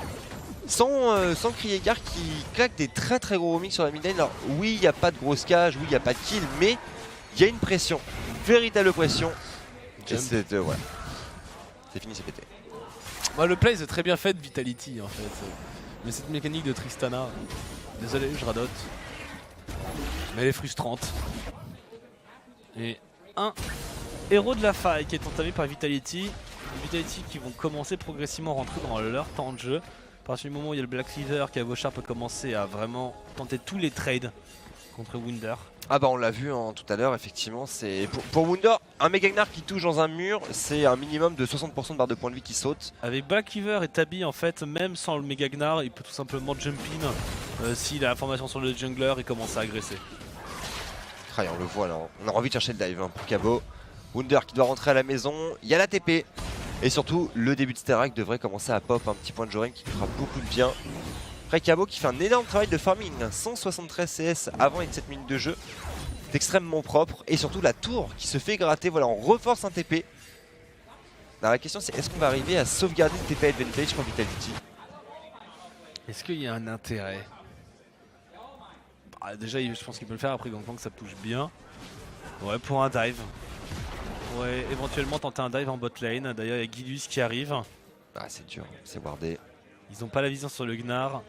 sans crier gare qui claque des très gros roaming sur la mid lane. Alors oui, il n'y a pas de grosse cage, oui, il n'y a pas de kill, mais il y a une pression, une véritable pression. Et c'est voilà. C'est fini, c'est pété. Bah, le play c'est très bien fait de Vitality en fait. Mais cette mécanique de Tristana, désolé, je radote. Mais elle est frustrante. Et un héros de la faille qui est entamé par Vitality. Vitality qui vont commencer progressivement à rentrer dans leur temps de jeu. À partir du moment où il y a le Black Cleaver, Cabochard peut commencer à vraiment tenter tous les trades contre Wunder. Ah bah on l'a vu hein, tout à l'heure, effectivement, c'est pour Wunder, un Mega Gnar qui touche dans un mur, c'est un minimum de 60% de barre de points de vie qui saute. Avec Black Cleaver et Tabi, en fait, même sans le Mega Gnar, il peut tout simplement jump in s'il a l'information sur le jungler et commencer à agresser. On le voit là, on a envie de chercher le dive hein, pour Cabo. Wunder qui doit rentrer à la maison, il y a la TP. Et surtout, le début de Sterak devrait commencer à pop un petit point de Joren qui fera beaucoup de bien. Après Cabo qui fait un énorme travail de farming, 173 CS avant les 7 minutes de jeu. C'est extrêmement propre. Et surtout la tour qui se fait gratter, voilà, on reforce un TP. Alors, la question c'est est-ce qu'on va arriver à sauvegarder le TP advantage pour Vitality? Est-ce qu'il y a un intérêt? Déjà je pense qu'il peut le faire, après Gangplank ça touche bien. Ouais, pour un dive. Ouais, éventuellement tenter un dive en bot lane. D'ailleurs il y a Gilius qui arrive. Ah c'est dur, c'est wardé. Ils n'ont pas la vision sur le Gnar.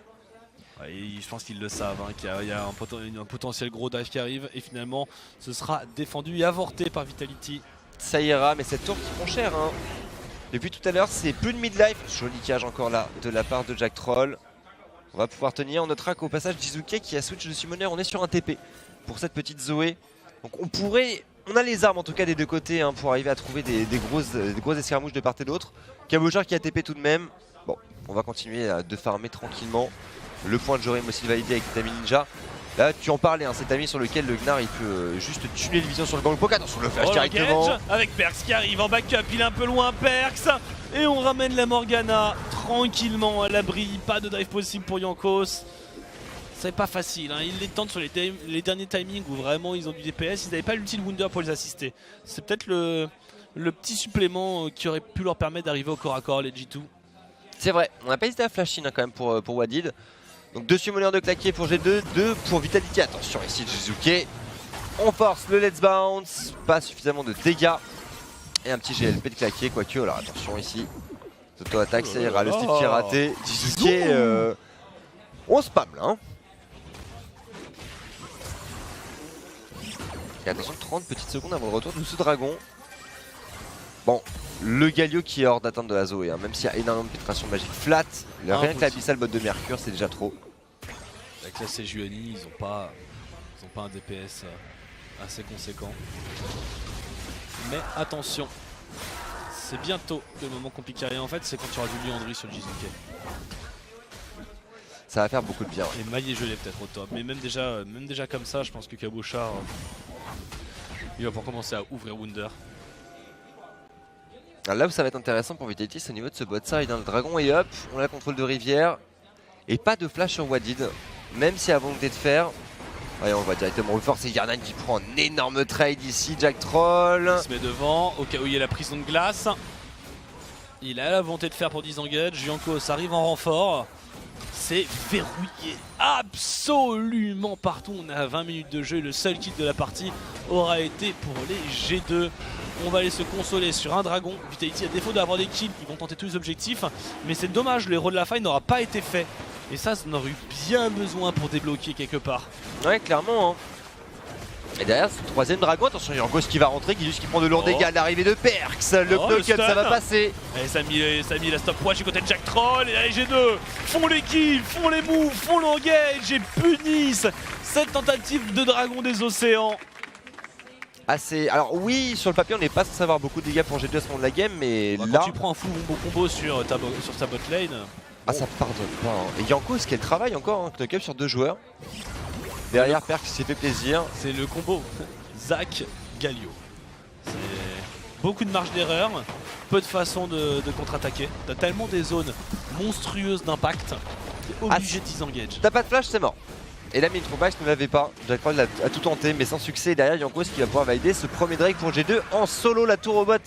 Ouais, je pense qu'ils le savent, hein, qu'il y a un potentiel gros dive qui arrive. Et finalement ce sera défendu et avorté par Vitality. Ça ira, mais cette tour qui prend cher hein. Depuis tout à l'heure c'est peu de mid-life. Joli cage encore là de la part de Jack Troll. On va pouvoir tenir, on notera qu'au passage Jizuke qui a switch de summoner, on est sur un TP pour cette petite Zoé. Donc on a les armes en tout cas des deux côtés hein, pour arriver à trouver des grosses escarmouches de part et d'autre. Cabochard qui a TP tout de même. Bon, on va continuer de farmer tranquillement. Le point de Jorim aussi validé avec Tami Ninja. Là tu en parlais, hein, cet ami sur lequel le Gnar il peut juste tuner le vision sur le Gangplank. Attention le flash directement. Avec Perks qui arrive en backup, il est un peu loin Perks. Et on ramène la Morgana tranquillement à l'abri, pas de dive possible pour Jankos. C'est pas facile, hein. Ils les tentent sur les derniers timings où vraiment ils ont du DPS, ils n'avaient pas l'ulti Wunder pour les assister. C'est peut-être le petit supplément qui aurait pu leur permettre d'arriver au corps à corps, les G2. C'est vrai, on n'a pas hésité à flash in hein, quand même pour Wadid. Donc 2 summoners de claquer pour G2, 2 pour Vitality. Attention ici Jizuke. On force le let's bounce, pas suffisamment de dégâts. Et un petit GLP de claquer, quoique, alors attention ici. Auto-attaque, ça ira, le style qui est raté. Jizuke, on spam là. Hein. Et attention, 30 petites secondes avant le retour de ce dragon. Bon, le Galio qui est hors d'atteinte de la Zoé, hein, même s'il y a énormément de pénétration magique flat. Rien que l'abyssal bot de Mercure, c'est déjà trop. Avec la Sejuani, ils ont pas un DPS assez conséquent. Mais attention, c'est bientôt le moment compliqué. En fait, c'est quand tu auras du Liandry sur le Jizuke. Ça va faire beaucoup de bien. Et Maillé gelé peut-être au top. Mais même déjà comme ça, je pense que Cabochard, il va pouvoir commencer à ouvrir Wunder. Alors là où ça va être intéressant pour Vitality, c'est au niveau de ce bot side. Hein. Le dragon est up, on a le contrôle de rivière. Et pas de flash sur Wadid, même si à volonté de faire. Ouais, on va directement forcer Yarnan qui prend un énorme trade ici, Jack Troll. Il se met devant, au cas où il y a la prison de glace. Il a la volonté de faire pour disengage. Jankos arrive en renfort. C'est verrouillé absolument partout. On est à 20 minutes de jeu et le seul kill de la partie aura été pour les G2. On va aller se consoler sur un dragon. Vitality, à défaut d'avoir des kills, ils vont tenter tous les objectifs. Mais c'est dommage, le héros de la faille n'aura pas été fait. Et ça en aurait eu bien besoin pour débloquer quelque part. Ouais, clairement. Hein. Et derrière, ce troisième dragon, attention, il y a Ghost qui va rentrer, qui prend de lourds dégâts à l'arrivée de Perks. Le knock-up, ça va passer. Et ça a mis la stopwatch du côté de Jack Troll. Et là, les G2 font les kills, font les moves, font l'engage et punissent cette tentative de dragon des océans. Alors oui, sur le papier, on n'est pas censé avoir beaucoup de dégâts pour G2 à ce moment de la game, mais bah, là... Quand tu prends un full combo sur ta bot lane... Ah, ça pardonne pas. Hein. Et Jankos, quel travail encore, hein, knock-up sur 2 joueurs. Derrière, Perks s'est fait plaisir. C'est le combo Zach Galio. C'est beaucoup de marge d'erreur, peu de façon de contre-attaquer. T'as tellement des zones monstrueuses d'impact, t'es obligé de disengage. T'as pas de flash, c'est mort. Et là, Mitropax ne l'avait pas. Jack Troll a tout tenté, mais sans succès. Et derrière, Jankos qui va pouvoir valider ce premier Drake pour G2 en solo. La tour au bot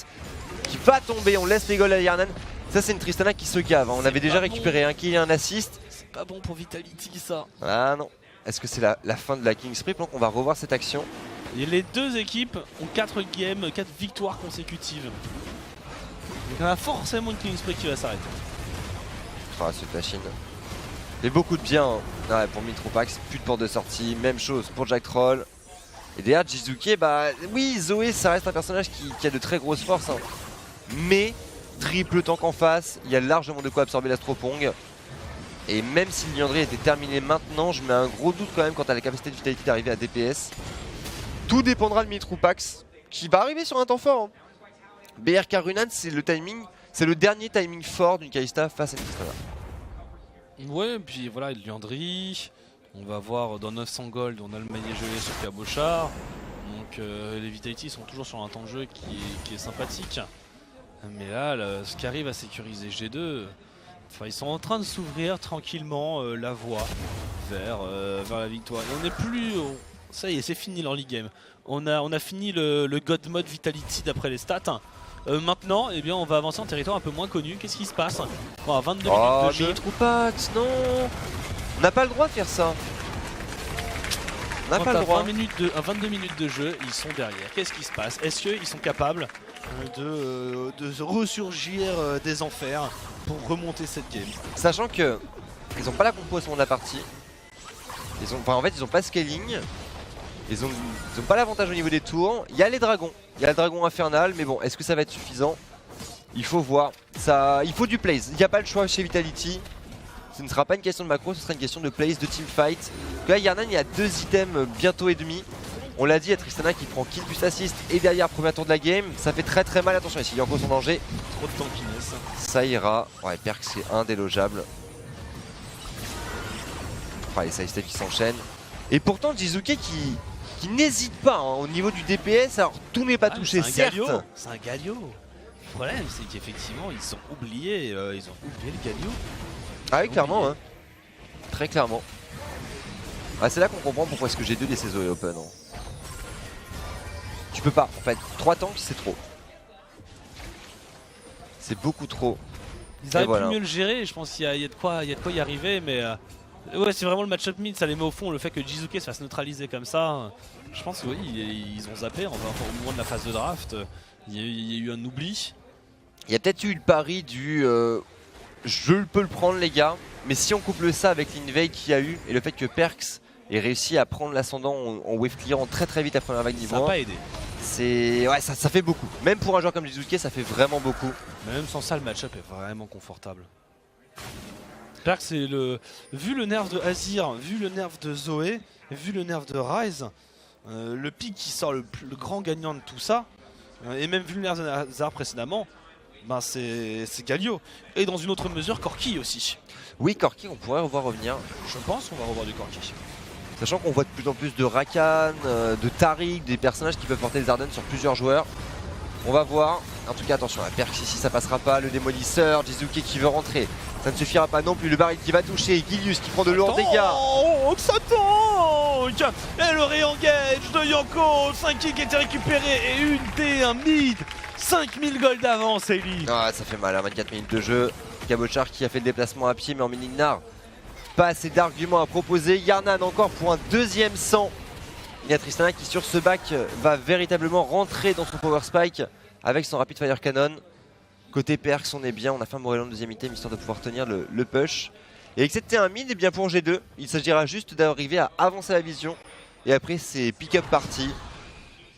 qui va tomber. On laisse les goals à Yarnan. Ça, c'est une Tristana qui se gave. Hein. On avait déjà récupéré un kill et un assist. C'est pas bon pour Vitality, ça. Ah non. Est-ce que c'est la fin de la King's Prep? Donc on va revoir cette action. Et les deux équipes ont 4 games, 4 victoires consécutives. Donc il y en a forcément une King's Prep qui va s'arrêter. Ah, cette machine. Et beaucoup de bien hein. Ouais, pour Mitropax, plus de porte de sortie. Même chose pour Jack Troll. Et derrière Jizuke, bah oui, Zoé, ça reste un personnage qui a de très grosses forces. Hein. Mais triple tank en face, il y a largement de quoi absorber l'Astropong. Et même si le Liandry était terminé maintenant, je mets un gros doute quand même quant à la capacité de Vitality d'arriver à DPS. Tout dépendra de Mitropax, qui va arriver sur un temps fort. Hein. BRK Runan, c'est le timing, c'est le dernier timing fort d'une Kalista face à une Tristana. Ouais, puis voilà, le Liandry. On va voir dans 900 gold, on a le maillet gelé sur Cabochard. Donc les Vitality sont toujours sur un temps de jeu qui est sympathique. Mais là, ce qui arrive à sécuriser G2, enfin, ils sont en train de s'ouvrir tranquillement la voie vers la victoire. Et on n'est plus... ça y est, c'est fini leur league game. On a fini le God Mode Vitality d'après les stats. Maintenant, eh bien, on va avancer en territoire un peu moins connu. Qu'est-ce qui se passe? Bon, 22 minutes de jeu. Mitropax, non. On n'a pas le droit de faire ça. On n'a pas le droit. 22 minutes de jeu, ils sont derrière. Qu'est-ce qui se passe? Est-ce qu'ils sont capables de ressurgir des enfers pour remonter cette game? Sachant que ils n'ont pas la compo à ce moment de la partie. En fait, ils n'ont pas scaling. Ils ont pas l'avantage au niveau des tours. Il y a les dragons. Il y a le dragon infernal. Mais bon, est-ce que ça va être suffisant? Il faut voir. Il faut du plays. Il n'y a pas le choix chez Vitality. Ce ne sera pas une question de macro, ce sera une question de plays, de teamfight. Là, Yarnan, il y a 2 items bientôt et demi. On l'a dit, il y a Tristana qui prend kill plus assist et derrière premier tour de la game. Ça fait très très mal, attention ici, Jankos en danger. Trop de tankiness. Ça ira. Ouais, Perk c'est indélogeable. Ouais, les side qui s'enchaînent. Et pourtant Jizuke qui n'hésite pas hein, au niveau du DPS. Alors tout n'est pas touché, certes. C'est un Galio. Le problème c'est qu'effectivement ils ont oublié le Galio. Ah oui, clairement, hein. Très clairement. Ah, c'est là qu'on comprend pourquoi est-ce que G2 laisse Zoé open. Hein. Tu peux pas, en fait, 3 tanks c'est trop. C'est beaucoup trop. Ils auraient pu mieux le gérer, je pense qu'il y a de quoi y arriver, mais ouais, c'est vraiment le match-up mid, ça les met au fond, le fait que Jizuke se fasse neutraliser comme ça. Je pense que oui, ils ont zappé, enfin, au moment de la phase de draft, il y a eu un oubli. Il y a peut-être eu le pari du je peux le prendre les gars, mais si on couple ça avec l'invade qu'il y a eu et le fait que Perks ait réussi à prendre l'ascendant en wave clearant très très vite après la vague niveau 1, ça n'a pas aidé. Ouais, ça fait beaucoup. Même pour un joueur comme Jizuke, ça fait vraiment beaucoup. Même sans ça, le match-up est vraiment confortable. Perks, c'est vu le nerf de Azir, vu le nerf de Zoé, vu le nerf de Ryze, le pick qui sort le grand gagnant de tout ça, et même vu le nerf de Azir précédemment, ben c'est Galio. Et dans une autre mesure, Corki aussi. Oui, Corki, on pourrait revoir revenir. Je pense qu'on va revoir du Corki. Sachant qu'on voit de plus en plus de Rakan, de Taric, des personnages qui peuvent porter les Ardennes sur plusieurs joueurs. On va voir. En tout cas, attention, à Perks ici, ça passera pas. Le démolisseur, Jizuke qui veut rentrer. Ça ne suffira pas non plus, le baril qui va toucher, Gilius qui prend de lourds dégâts. Oh, ça tank. Et le re-engage de Yoko, 5 kills qui étaient récupérés et une D, un mid. 5000 gold d'avance, Ellie. Ah, ça fait mal, 24 minutes de jeu. Cabochard qui a fait le déplacement à pied, mais en mini-gnar. Pas assez d'arguments à proposer. Yarnan encore pour un deuxième 100. Il y a Tristana qui sur ce back va véritablement rentrer dans son power spike avec son rapid fire cannon. Côté Perks, on est bien, on a fait un Morello en deuxième item histoire de pouvoir tenir le push. Et excepté un mid, et bien pour G2, il s'agira juste d'arriver à avancer la vision. Et après c'est pick-up party.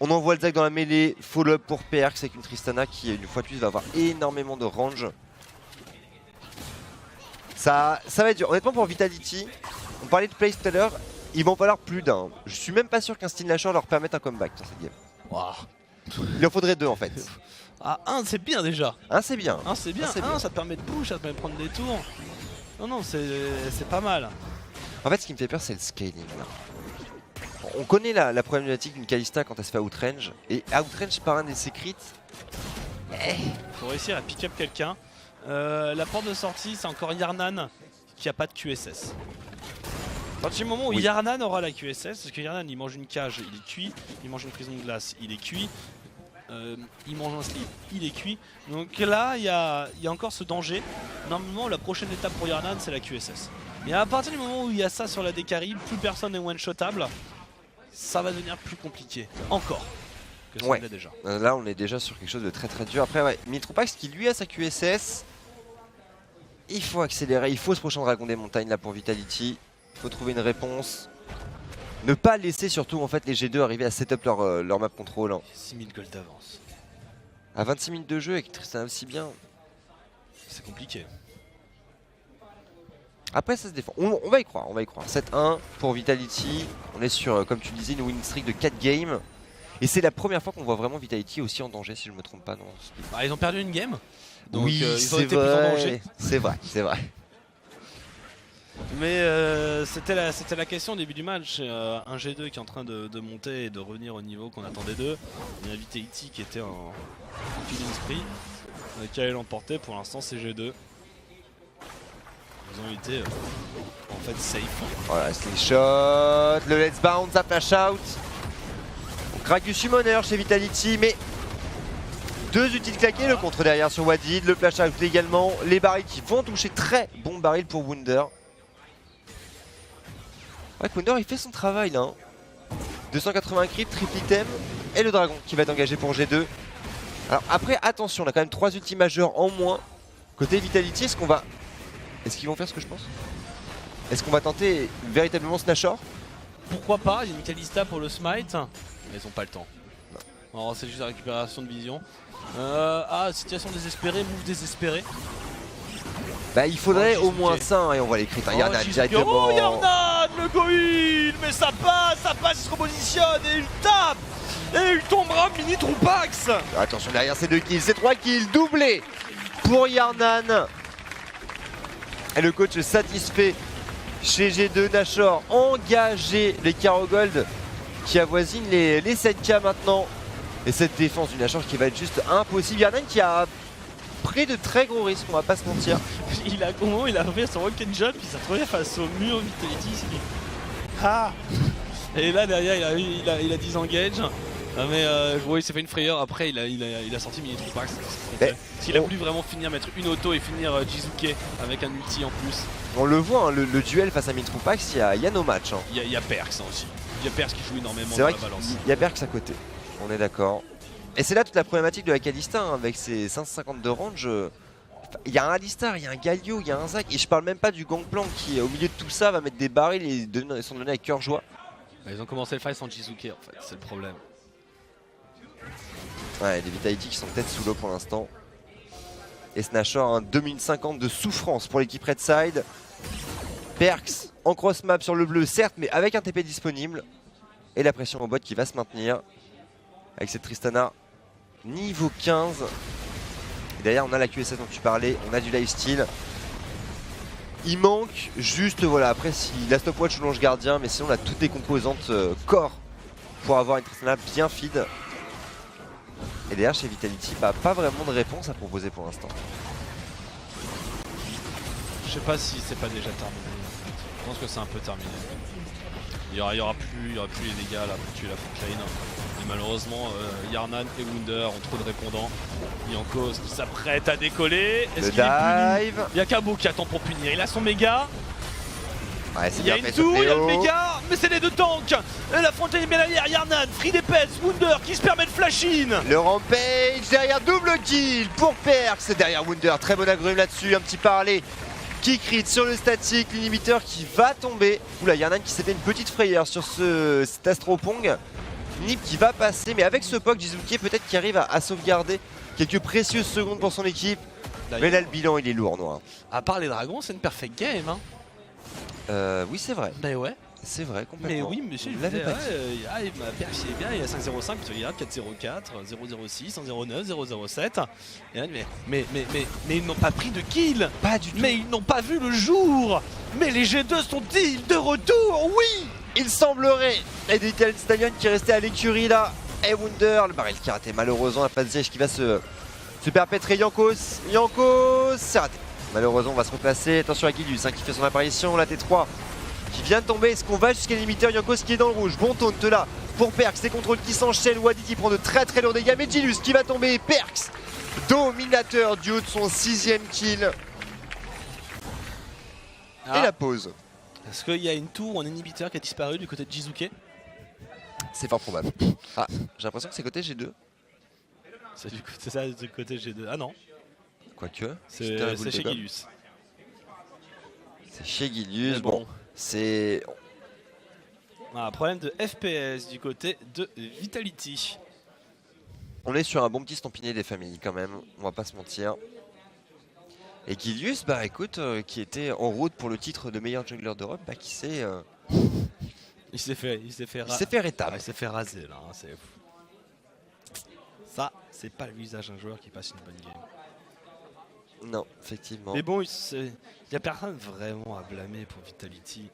On envoie le Zac dans la mêlée, follow-up pour Perks avec une Tristana qui une fois de plus va avoir énormément de range. Ça va être dur. Honnêtement pour Vitality, on parlait de place tout à l'heure, ils vont en falloir plus d'un. Je suis même pas sûr qu'un Steen Lasher leur permette un comeback dans cette game. Wow. Il en faudrait deux en fait. Ah, un c'est bien déjà. Un c'est bien. Un c'est bien, ça te permet de push, ça te permet de prendre des tours. Non, c'est pas mal. En fait ce qui me fait peur c'est le scaling là. On connaît la problématique d'une Kalista quand elle se fait outrange. Et outrange par un de ses crits. Faut réussir à pick up quelqu'un. La porte de sortie c'est encore Yarnan qui a pas de QSS. À partir du moment où Yarnan aura la QSS, parce que Yarnan il mange une cage, il est cuit, il mange une prison de glace, il est cuit, il mange un slip, il est cuit. Donc là il y a encore ce danger. Normalement la prochaine étape pour Yarnan c'est la QSS. Mais à partir du moment où il y a ça sur la Dekari, plus personne n'est one-shotable, ça va devenir plus compliqué, encore, que ça l'est déjà. Là on est déjà sur quelque chose de très dur. Après ouais, Mitropax qui lui a sa QSS, il faut accélérer, il faut ce prochain Dragon des Montagnes là pour Vitality. Il faut trouver une réponse. Ne pas laisser surtout en fait les G2 arriver à setup leur map control. 6000 gold d'avance. À 26 minutes de jeu avec Tristana aussi bien. C'est compliqué. Après ça se défend, on va y croire, 7-1 pour Vitality, on est sur comme tu disais une win streak de 4 games. Et c'est la première fois qu'on voit vraiment Vitality aussi en danger si je me trompe pas. Non. Bah, ils ont perdu une game, donc oui, ils ont été plus en danger. C'est vrai. Mais c'était la question au début du match, un G2 qui est en train de monter et de revenir au niveau qu'on attendait d'eux. Il y a Vitality qui était en feeling spree, qui allait l'emporter, pour l'instant c'est G2. Ils ont été en fait safe. Voilà, slingshot, le let's bounce, ça flash out. On craque du summoner chez Vitality, mais deux utiles claqués, le contre derrière sur Wadid, le flash out également, les barils qui vont toucher, très bon baril pour Wunder. Ouais, Wunder il fait son travail là. 280 creep, triple item, et le dragon qui va être engagé pour G2. Alors après, attention, on a quand même 3 ultis majeurs en moins. Côté Vitality, est-ce qu'ils vont faire ce que je pense? Est-ce qu'on va tenter véritablement Snashor? Pourquoi pas, il y a une Kalista pour le smite, mais ils ont pas le temps. Alors c'est juste la récupération de vision. Situation désespérée, move désespéré. Bah il faudrait au moins ça, et on voit les crits. Yarnan directement. Oh Yarnan, le go-in. Mais ça passe, il se repositionne et il tape. Et il tombera mini Troupax. Attention derrière ces 2 kills, c'est 3 kills, doublé pour Yarnan. Et le coach satisfait chez G2, Nashor engagé les Carogold qui avoisinent les 7K maintenant. Et cette défense du Nashor qui va être juste impossible. Yarnan qui a pris de très gros risques, on va pas se mentir. Il a fait son rocket jump, il s'est retrouvé face au mur Vitality, il s'est dit ah. Et là derrière il a disengage. Mais il s'est fait une frayeur, après il a sorti mini Troupax. S'il a voulu vraiment mettre une auto et finir Jizuke avec un ulti en plus. On le voit, hein, le duel face à Mitroupax, il y a no match. Hein. Il y a Perks aussi. Il y a Perks qui joue énormément dans la balance. Il y a Perks à côté, on est d'accord. Et c'est là toute la problématique de la Kalista, hein, avec ses 550 de range. Il y a un Alistar, il y a un Galio, il y a un Zac, et je parle même pas du Gangplank qui au milieu de tout ça va mettre des barils et sont donnés avec cœur joie. Ils ont commencé le fight sans Jizuke en fait, c'est le problème. Ouais, les Vitality qui sont peut-être sous l'eau pour l'instant. Et Snashor, hein, 2 minutes 50 de souffrance pour l'équipe Red Side. Perks en cross map sur le bleu, certes, mais avec un TP disponible. Et la pression au bot qui va se maintenir. Avec cette Tristana niveau 15. Et derrière, on a la QSS dont tu parlais, on a du lifesteal. Il manque juste, voilà, après, si la stopwatch ou l'ange gardien, mais sinon, on a toutes les composantes corps pour avoir une Tristana bien feed. Et derrière chez Vitality, pas vraiment de réponse à proposer pour l'instant. Je sais pas si c'est pas déjà terminé. Je pense que c'est un peu terminé. Il y aura plus les dégâts là pour tuer la frontline. Et malheureusement, Yarnan et Wunder ont trop de répondants. Yankos qui s'apprête à décoller. Est-ce qu'il est puni? Il y a Kabo qui attend pour punir. Il a son méga. Ouais, Il y a une tour, il y a le méga, mais c'est les deux tanks. Et la frontline est bien derrière. Yarnan, Free DPS, Wunder qui se permet de flash in. Le Rampage derrière, double kill pour Perks derrière Wunder. Très bon agrume là-dessus, un petit parler qui crit sur le statique, l'inhibiteur qui va tomber. Oula, Yarnan qui s'est fait une petite frayeur sur cet Astropong. Nip qui va passer, mais avec ce POC, Jizuke peut-être qui arrive à sauvegarder quelques précieuses secondes pour son équipe. Mais là, le bilan, il est lourd, noir. À part les dragons, c'est une perfect game. Hein. Oui, c'est vrai. Mais ouais. C'est vrai, complètement. Mais oui, monsieur, je l'avais pas dit. il m'a perché bien, il y a 5-0-5, puis tu regardes 4-0-4, 0-0-6, 1-0-9, 0-0-7. Mais ils n'ont pas pris de kill. Pas du tout. Mais ils n'ont pas vu le jour. Mais les G2 sont-ils de retour? Oui. Il semblerait. Et Detail Stallion qui restait à l'écurie là. Et Wunder, le barrel qui a raté malheureusement la phase Ziyech qui va se perpétrer. Yankos, c'est raté. Malheureusement, on va se replacer. Attention à Gilius qui fait son apparition. La T3 qui vient de tomber. Est-ce qu'on va jusqu'à l'imiteur? Yankos qui est dans le rouge. Bon taunt là pour Perks. Ces contrôles qui s'enchaînent. Wadi qui prend de très lourds dégâts. Mais Gilius qui va tomber. Perks, dominateur du haut de son 6ème kill. Et la pause. Est-ce qu'il y a une tour ou un inhibiteur qui a disparu du côté de Jizuke? C'est fort probable. Ah, j'ai l'impression que c'est côté G2. C'est ça du côté G2. Ah non. Quoique. C'est chez Gilius. C'est chez Gilius. Bon, c'est. Un problème de FPS du côté de Vitality. On est sur un bon petit stampiné des familles quand même, on va pas se mentir. Et Gilius, bah écoute, qui était en route pour le titre de meilleur jungler d'Europe, bah qui s'est. Il s'est fait rétable. Il s'est fait raser là, hein, c'est fou. Ça, c'est pas le visage d'un joueur qui passe une bonne game. Non, effectivement. Mais bon, il y a personne vraiment à blâmer pour Vitality.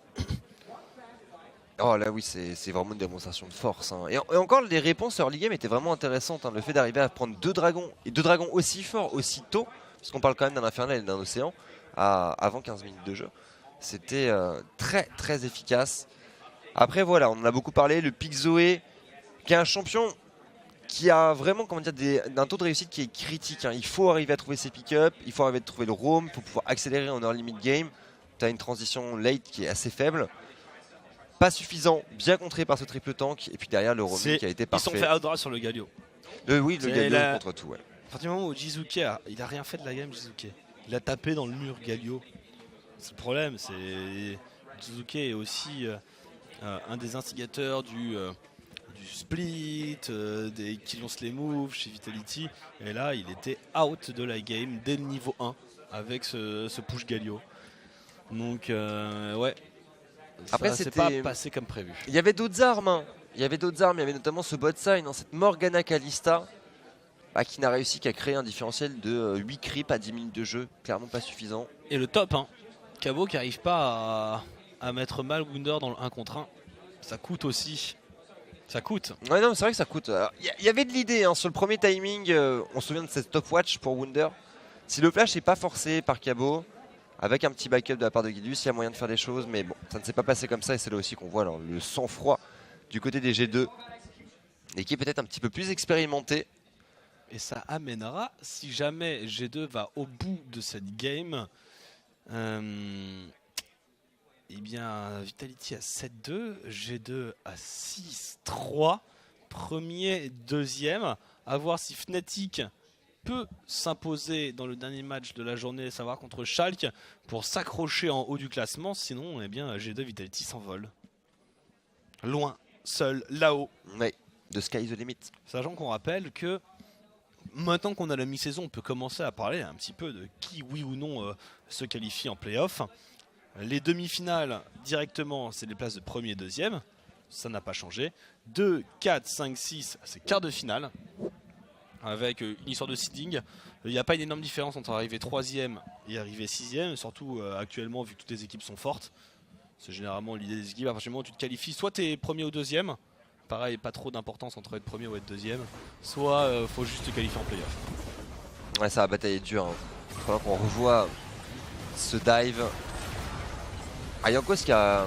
Oh là oui, c'est vraiment une démonstration de force. Hein. Et encore, les réponses early game étaient vraiment intéressantes. Hein. Le fait d'arriver à prendre deux dragons, et deux dragons aussi forts, aussi tôt, parce qu'on parle quand même d'un infernal et d'un océan, avant 15 minutes de jeu. C'était très efficace. Après voilà, on en a beaucoup parlé, le Pic Zoé, qui est un champion qui a vraiment comment dire, un taux de réussite qui est critique. Hein. Il faut arriver à trouver ses pick-up, il faut arriver à trouver le roam pour pouvoir accélérer en early mid game. Tu as une transition late qui est assez faible. Pas suffisant, bien contré par ce triple tank, et puis derrière le roaming qui a été parfait. Ils sont fait outdraw sur le Galio. Oui, le Galio contre tout. Ouais. À partir du moment où Jizuke, il a rien fait de la game, Jizuke. Il a tapé dans le mur Galio. C'est le problème, c'est Jizuke est aussi un des instigateurs du split, des Killions les moves chez Vitality. Et là, il était out de la game dès le niveau 1 avec ce push Galio. Donc, ouais. Après, c'est pas passé comme prévu. Il y avait d'autres armes. Hein. Il y avait notamment ce bot side, hein, cette Morgana Kalista, qui n'a réussi qu'à créer un différentiel de 8 creeps à 10 minutes de jeu. Clairement pas suffisant. Et le top, hein. Kabo qui n'arrive pas à mettre mal Wunder dans le 1 contre 1. Ça coûte aussi. Ça coûte. Ouais, non, c'est vrai que ça coûte. Il y avait de l'idée hein, sur le premier timing. On se souvient de cette stopwatch pour Wunder. Si le flash n'est pas forcé par Kabo, avec un petit backup de la part de Gilius, il y a moyen de faire des choses. Mais bon, ça ne s'est pas passé comme ça. Et c'est là aussi qu'on voit alors, le sang-froid du côté des G2. Et qui est peut-être un petit peu plus expérimenté. Et ça amènera, si jamais G2 va au bout de cette game, eh bien Vitality à 7-2, G2 à 6-3, premier, deuxième. À voir si Fnatic peut s'imposer dans le dernier match de la journée, savoir contre Schalke, pour s'accrocher en haut du classement. Sinon, eh bien G2 Vitality s'envole. Loin, seul, là-haut. Oui, de sky is the limit. Sachant qu'on rappelle que maintenant qu'on a la mi-saison, on peut commencer à parler un petit peu de qui, oui ou non, se qualifie en play-off. Les demi-finales, directement, c'est les places de premier et deuxième. Ça n'a pas changé. 2, 4, 5, 6, c'est quart de finale. Avec une histoire de seeding. Il n'y a pas une énorme différence entre arriver 3e et arriver 6e. Surtout actuellement, vu que toutes les équipes sont fortes. C'est généralement l'idée des équipes. À partir du moment où tu te qualifies, soit tu es premier ou deuxième. Pareil, pas trop d'importance entre être premier ou être deuxième. Soit faut juste te qualifier en play-off. Ouais, ça va batailler dur. Il va falloir qu'on revoie Ce dive. Ah, Jankos qui a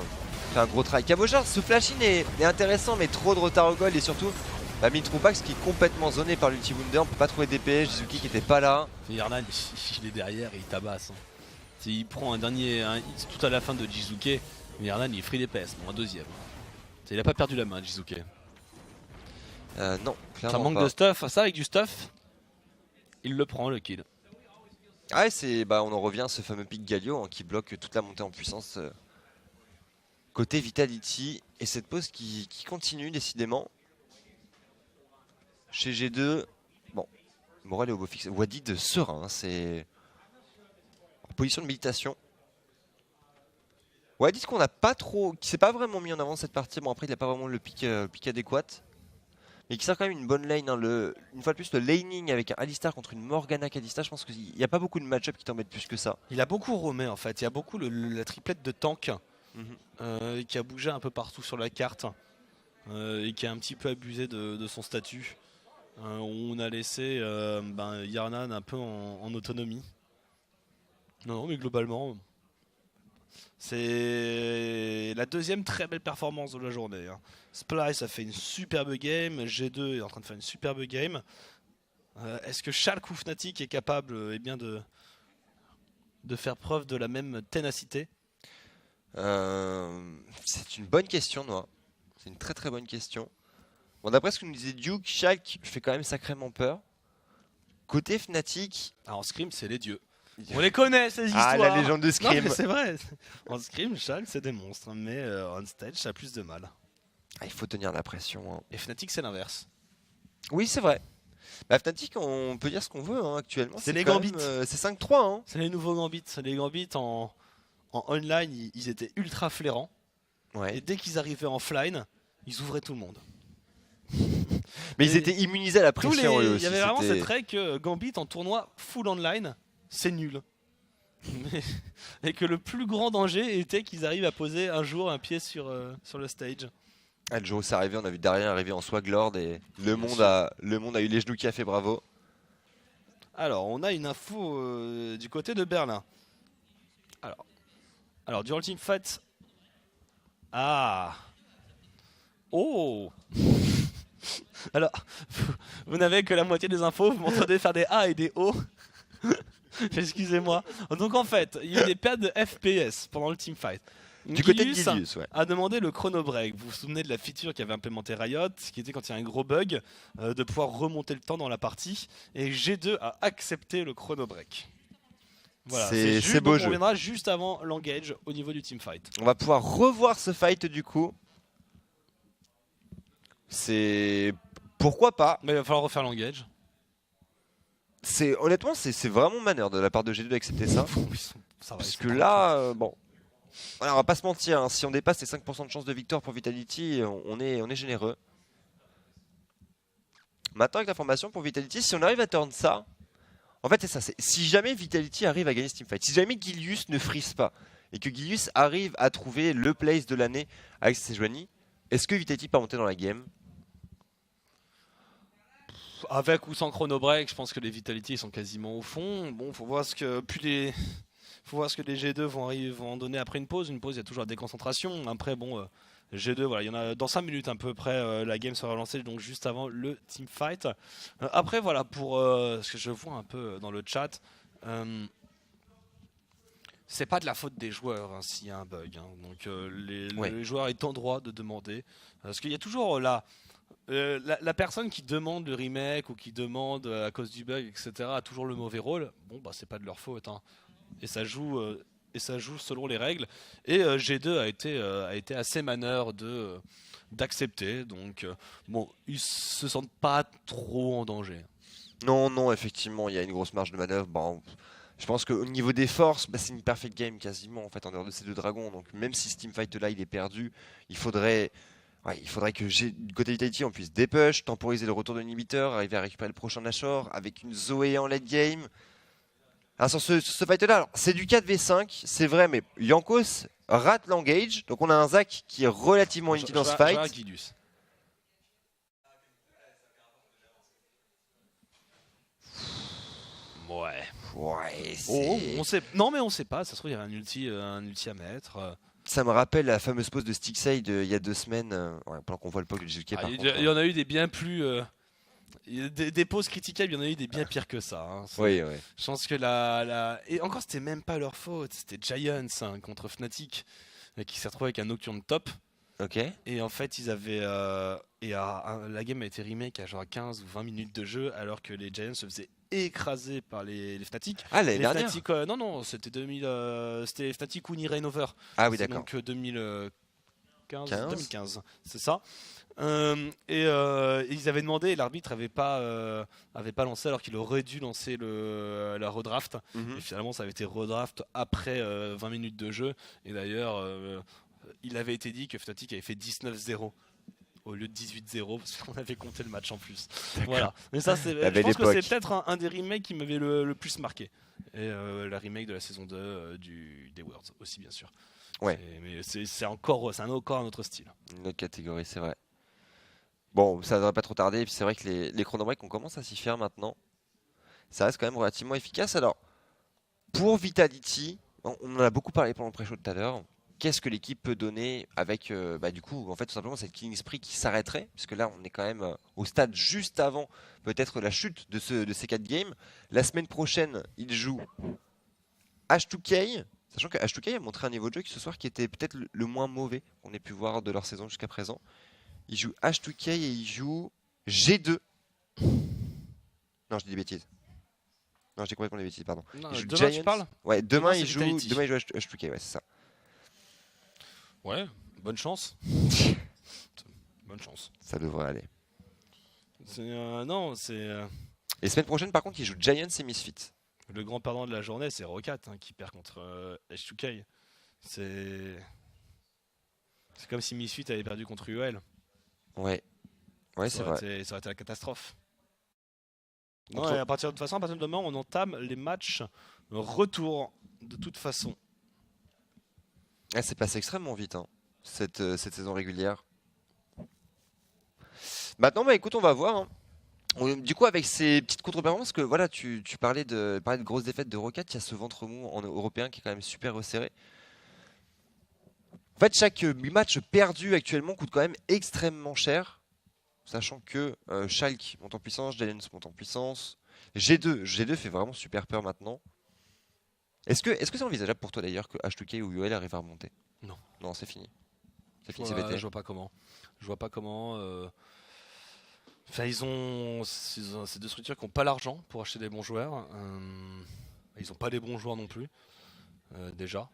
fait un gros travail. Cabochard, ce flash-in est intéressant, mais trop de retard au goal et surtout Mitroupax qui est complètement zoné par l'ulti Wunder. On peut pas trouver DPS, Jizuki qui était pas là. Yarnan, il est derrière et il tabasse. Il prend un dernier hit tout à la fin de Jizuke, mais Yarnan il est free DPS, bon, un deuxième. Il a pas perdu la main, Jizuke. Non, clairement ça manque pas. de stuff, ça avec du stuff, il le prend le kill. Ah ouais, on en revient à ce fameux pic Galio qui bloque toute la montée en puissance côté Vitality. Et cette pause qui continue décidément. Chez G2, bon, Morel est au beau fixe. Wadid serein, c'est en position de méditation. Wadid qu'on n'a pas trop, qui s'est pas vraiment mis en avant cette partie. Bon après il n'a pas vraiment le pic adéquat. Mais qui sert quand même une bonne lane. Une fois de plus, le laning avec un Alistar contre une Morgana Kalista, je pense qu'il n'y a pas beaucoup de match-up qui t'embêtent plus que ça. Il a beaucoup roamé en fait, il y a beaucoup la triplette de tank qui a bougé un peu partout sur la carte et qui a un petit peu abusé de son statut. On a laissé Yarnan un peu en autonomie. Non, mais globalement, c'est la deuxième très belle performance de la journée. Splice a fait une superbe game, G2 est en train de faire une superbe game. Est-ce que Schalke ou Fnatic est capable de faire preuve de la même ténacité? C'est une bonne question, Noah. C'est une très très bonne question. Bon, d'après ce que nous disait Duke, Schalke fait quand même sacrément peur. Côté Fnatic... En scrim, c'est les dieux. On les connaît ces histoires. Ah, la légende de scrim. C'est vrai. En scrim, Schalke c'est des monstres, mais on stage ça a plus de mal. Ah, il faut tenir la pression. Et Fnatic c'est l'inverse. Oui, c'est vrai. Fnatic, on peut dire ce qu'on veut actuellement. C'est les Gambits. C'est 5-3. C'est les nouveaux Gambits. Les Gambits en online, ils étaient ultra flairants. Ouais. Et dès qu'ils arrivaient en offline, ils ouvraient tout le monde. Mais ils étaient immunisés à la pression. Il y avait vraiment cette règle que Gambit en tournoi full online, c'est nul. Et que le plus grand danger était qu'ils arrivent à poser un jour un pied sur le stage. Le jour où c'est arrivé, on a vu Darien arriver en Swaglord et le monde a eu les genoux qui a fait bravo. Alors, on a une info du côté de Berlin. Alors durant le teamfight... Ah. Oh. Alors, vous n'avez que la moitié des infos, vous m'entendez faire des A et des O. Excusez-moi. Donc en fait, il y a eu des pertes de FPS pendant le teamfight. Du côté de Gilius, ouais. A demandé le chrono break. Vous vous souvenez de la feature qu'avait implémenté Riot, qui était quand il y a un gros bug, de pouvoir remonter le temps dans la partie. Et G2 a accepté le chrono break. Voilà, c'est beau jeu. On reviendra juste avant l'engage au niveau du teamfight. On va pouvoir revoir ce fight du coup. C'est... Pourquoi pas. Mais il va falloir refaire l'engage. Honnêtement, c'est vraiment manœuvre de la part de G2 d'accepter ça. Parce que là, bon... Voilà, on va pas se mentir, si on dépasse les 5% de chance de victoire pour Vitality, on est généreux. Maintenant avec l'information pour Vitality, si on arrive à turn ça... En fait c'est ça, si jamais Vitality arrive à gagner ce teamfight, si jamais Gilius ne freeze pas, et que Gilius arrive à trouver le place de l'année avec Sejuani, est-ce que Vitality peut monter dans la game? Avec ou sans chrono break, je pense que les Vitality sont quasiment au fond. Bon, faut voir ce que les G2 vont en donner après une pause. Une pause, il y a toujours la déconcentration. Après, bon, G2, voilà, il y en a dans 5 minutes à peu près. La game sera lancée, donc juste avant le teamfight. Après, voilà, pour ce que je vois un peu dans le chat, c'est pas de la faute des joueurs s'il y a un bug. Donc les joueurs est en droit de demander. Parce qu'il y a toujours la personne qui demande le remake ou qui demande à cause du bug, etc., a toujours le mauvais rôle. Bon, bah c'est pas de leur faute. Et ça joue selon les règles. Et G2 a été assez manœuvre d'accepter. Donc, bon, ils se sentent pas trop en danger. Non, effectivement, il y a une grosse marge de manœuvre. Bon, je pense qu'au niveau des forces, c'est une perfect game quasiment en fait en dehors de ces deux dragons. Donc même si ce teamfight là il est perdu, il faudrait que du côté Vitality on puisse dépush, temporiser le retour de l'inhibiteur, arriver à récupérer le prochain Nashor avec une Zoé en late game. Alors sur ce fight là, c'est du 4v5, c'est vrai, mais Jankos rate l'engage. Donc on a un Zac qui est relativement inutile dans ce fight. Ouais. Ouais, Oh, c'est... on sait. Non, mais on sait pas. Ça se trouve, il y avait un ulti à mettre. Ça me rappelle la fameuse pause de Stickside il y a 2 semaines. Ouais, pendant qu'on voit le POC de JK par contre. Il y en a eu des bien plus. Des pauses critiquables, il y en a eu des bien pires que ça. Hein. Oui, oui. Je pense que Et encore, c'était même pas leur faute. C'était Giants hein, contre Fnatic qui s'est retrouvé avec un Nocturne top. Ok. Et en fait, ils avaient. La game a été remake à genre 15 ou 20 minutes de jeu, alors que les Giants se faisaient écraser par les Fnatic. Ah, l'année Les dernière. Fnatic, non, c'était 2000. C'était Fnatic Uni Rain Over. Ah oui, C'est d'accord. donc 2015, 15. 2015, c'est ça. Ils avaient demandé, et l'arbitre avait pas lancé alors qu'il aurait dû lancer la redraft. Mhm. Et finalement, ça avait été redraft après 20 minutes de jeu. Et d'ailleurs, il avait été dit que Fnatic avait fait 19-0 au lieu de 18-0 parce qu'on avait compté le match en plus. Voilà. Mais ça, je belle pense que époque. c'est peut-être un des remakes qui m'avait le plus marqué. Et la remake de la saison 2 des Worlds aussi, bien sûr. Ouais. Mais c'est encore un autre style. Une autre catégorie, c'est vrai. Bon, ça devrait pas trop tarder. Et puis c'est vrai que les chrono-breaks, on commence à s'y faire maintenant. Ça reste quand même relativement efficace. Alors, pour Vitality, on en a beaucoup parlé pendant le pré-show tout à l'heure. Qu'est-ce que l'équipe peut donner avec, du coup, en fait, tout simplement, cette Killing Spree qui s'arrêterait, puisque là, on est quand même au stade juste avant, peut-être, la chute de ces 4 games. La semaine prochaine, ils jouent H2K, sachant que H2K a montré un niveau de jeu ce soir qui était peut-être le moins mauvais qu'on ait pu voir de leur saison jusqu'à présent. Ils jouent H2K et ils jouent G2. Non, je dis des bêtises. Non, je dis complètement des bêtises, pardon. Non, Ils jouent demain, tu Giants. parles Ouais, Demain, demain ils jouent Vitality. H2K, ouais, c'est ça. Ouais, bonne chance. Bonne chance. Ça devrait aller. Non, c'est Et semaine prochaine, par contre, ils jouent Giants et Misfits. le grand perdant de la journée, c'est Rocat hein, qui perd contre H2K. C'est comme si Misfit avait perdu contre UL. Ouais, ouais, c'est vrai. Ça aurait été la catastrophe. Non, Contre- et à partir de demain, on entame les matchs retour de toute façon. Ah, c'est passé extrêmement vite, hein, cette saison régulière. Maintenant, bah écoute, on va voir. Hein. Du coup, avec ces petites contre-performances, que voilà, tu parlais de grosses défaites de Rocket, il y a ce ventre mou en européen qui est quand même super resserré. En fait, chaque match perdu actuellement coûte quand même extrêmement cher, sachant que Schalke monte en puissance, Giants monte en puissance, G2 fait vraiment super peur maintenant. Est-ce que c'est envisageable pour toi d'ailleurs que H2K ou UL arrivent à remonter? Non. Non, c'est fini. C'est Je fini, c'est vois, BT. je vois pas comment. Je vois pas comment. Enfin, c'est deux structures qui n'ont pas l'argent pour acheter des bons joueurs. Ils n'ont pas les bons joueurs non plus. Déjà.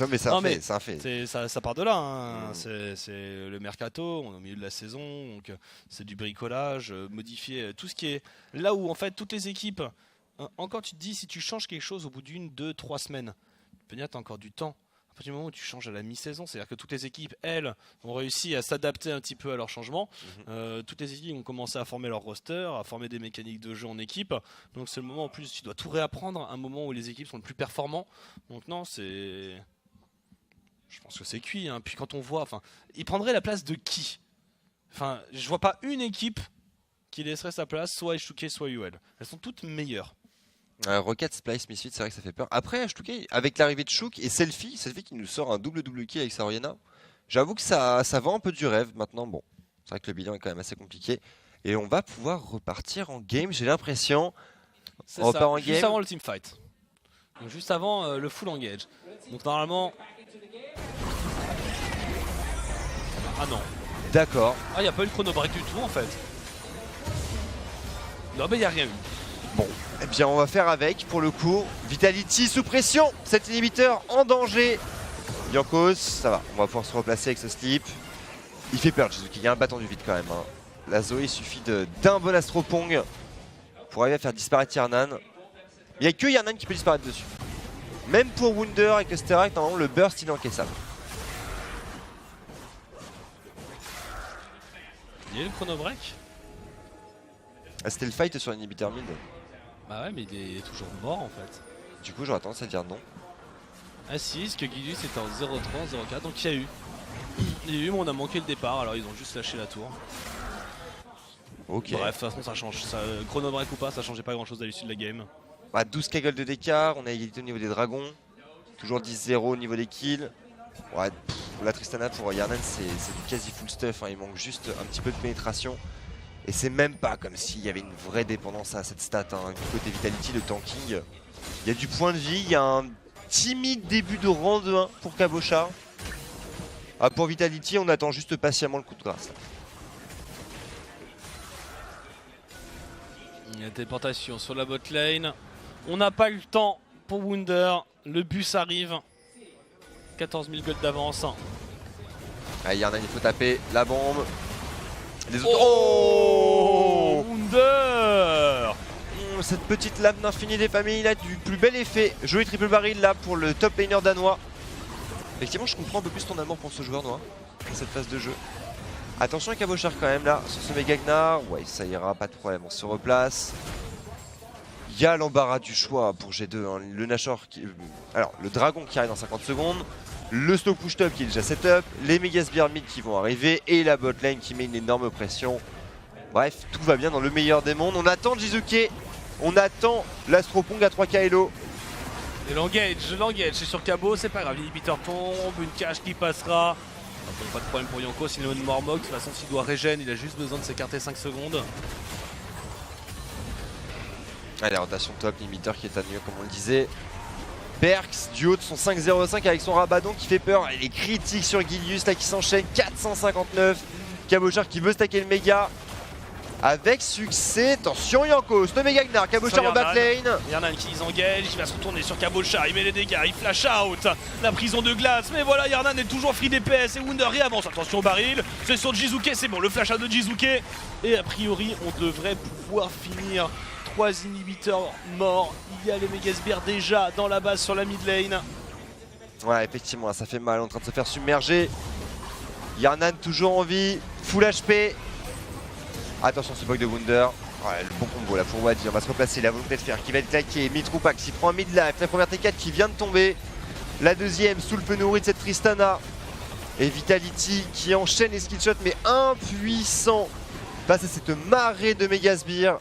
Non, mais c'est Non, un mais fait, c'est un fait. Ça part de là. Hein. Mm. C'est le mercato, on est au milieu de la saison, donc c'est du bricolage, modifier tout ce qui est là où en fait toutes les équipes. Encore tu te dis si tu changes quelque chose au bout d'une, 2, 3 semaines, peut-être t'as encore du temps. À partir du moment où tu changes à la mi-saison, c'est-à-dire que toutes les équipes, elles, ont réussi à s'adapter un petit peu à leur changement. Toutes les équipes ont commencé à former leur roster, à former des mécaniques de jeu en équipe. Donc c'est le moment en plus tu dois tout réapprendre, un moment où les équipes sont le plus performants. Donc non, je pense que c'est cuit. Hein. Puis quand on voit, enfin, il prendrait la place de qui? Enfin, je vois pas une équipe qui laisserait sa place, soit H2K, soit UL. Elles sont toutes meilleures. Rocket, Splice, Misfit, c'est vrai que ça fait peur. Après, H2K, avec l'arrivée de Chouk et Selfie qui nous sort un double kill avec Saoriana, j'avoue que ça vend un peu du rêve maintenant. Bon, c'est vrai que le bilan est quand même assez compliqué. Et on va pouvoir repartir en game, j'ai l'impression. C'est On repart ça, en juste game. avant le teamfight. Donc juste avant le full engage. Donc normalement... Ah non. D'accord. Ah, il n'y a pas eu de chrono break du tout en fait. Non, mais il n'y a rien eu. Bon, eh bien on va faire avec pour le coup. Vitality sous pression, cet inhibiteur en danger. Yankos, ça va, on va pouvoir se replacer avec ce slip. Il fait peur, Jizuki, il y a un battant du vide quand même. Hein. La Zoé, il suffit d'un bon Astropong pour arriver à faire disparaître Yarnan. Il n'y a que Yarnan qui peut disparaître dessus. Même pour Wunder avec le Sterak, normalement le burst il est encaissable. Il y a eu le chrono break. Ah, c'était le fight sur l'inhibiteur mid. Bah ouais, mais il est toujours mort en fait. Du coup j'aurais tendance à dire non. Ah si, parce que Guilus était en 0-3, 0-4, donc il y a eu. Il y a eu, mais on a manqué le départ, alors ils ont juste lâché la tour. Ok. Bref, de toute façon, ça change. Chrono break ou pas, ça changeait pas grand chose à l'issue de la game. 12 kaggle de d'écart, on a égalité au niveau des dragons. Toujours 10-0 au niveau des kills. Ouais, la Tristana pour Yarnan, c'est du quasi full stuff. Il manque juste un petit peu de pénétration. Et c'est même pas comme s'il y avait une vraie dépendance à cette stat. Du côté Vitality, le tanking. Il y a du point de vie, il y a un timide début de rang de 1 pour Cabochard. Pour Vitality, on attend juste patiemment le coup de grâce. Il y a téléportation sur la bot lane. On n'a pas le temps pour Wunder. Le bus arrive. 14 000 gold d'avance. Yarnan, il faut taper la bombe. Les autres. Oh, Wunder. Cette petite lame d'infini des familles là, du plus bel effet. Joli triple barrel là pour le top laner danois. Effectivement, je comprends un peu plus ton amour pour ce joueur noir dans cette phase de jeu. Attention à Cabochard quand même là sur ce méga Gnar. Ouais, ça ira, pas de problème, on se replace. Il y a l'embarras du choix pour G2. Le Nashor qui... Alors, le dragon qui arrive dans 50 secondes. Le slow push top qui est déjà setup. Les méga Spear mid qui vont arriver. Et la bot lane qui met une énorme pression. Bref, tout va bien dans le meilleur des mondes. On attend Jizuke. On attend l'Astropong à 3K Elo. Et l'engage, c'est sur Cabo, c'est pas grave, l'inhibiteur tombe, une cage qui passera. Bon, pas de problème pour Yonko, sinon une Mormog, de toute façon s'il doit régène, il a juste besoin de s'écarter 5 secondes. Allez, rotation top, l'inhibiteur qui est à mieux comme on le disait. Perks du haut de son 5-0-5 avec son Rabadon qui fait peur. Il est critique sur Gilius là qui s'enchaîne, 459. Cabochard qui veut stacker le méga. Avec succès, attention Yankos, le méga Gnar, Cabochard en batlane. Yarnan qui engage, il va se retourner sur Cabochard, il met les dégâts, il flash out, la prison de glace, mais voilà, Yarnan est toujours free DPS et Wunder réavance, attention baril, c'est sur Jizuke, c'est bon, le flash out de Jizuke. Et a priori, on devrait pouvoir finir 3 inhibiteurs morts, il y a les Megasbears déjà dans la base sur la mid lane. Ouais, effectivement, ça fait mal, en train de se faire submerger. Yarnan toujours en vie, full HP. Attention ce bug de Wunder. Ouais, le bon combo là pour Wadi, on va se replacer, la volonté de faire qui va être claquée. Mitroupax il prend un mid life, la première T4 qui vient de tomber. La deuxième sous le peu nourri de cette Tristana. Et Vitality qui enchaîne les skill shots mais impuissant face à cette marée de Megasbear.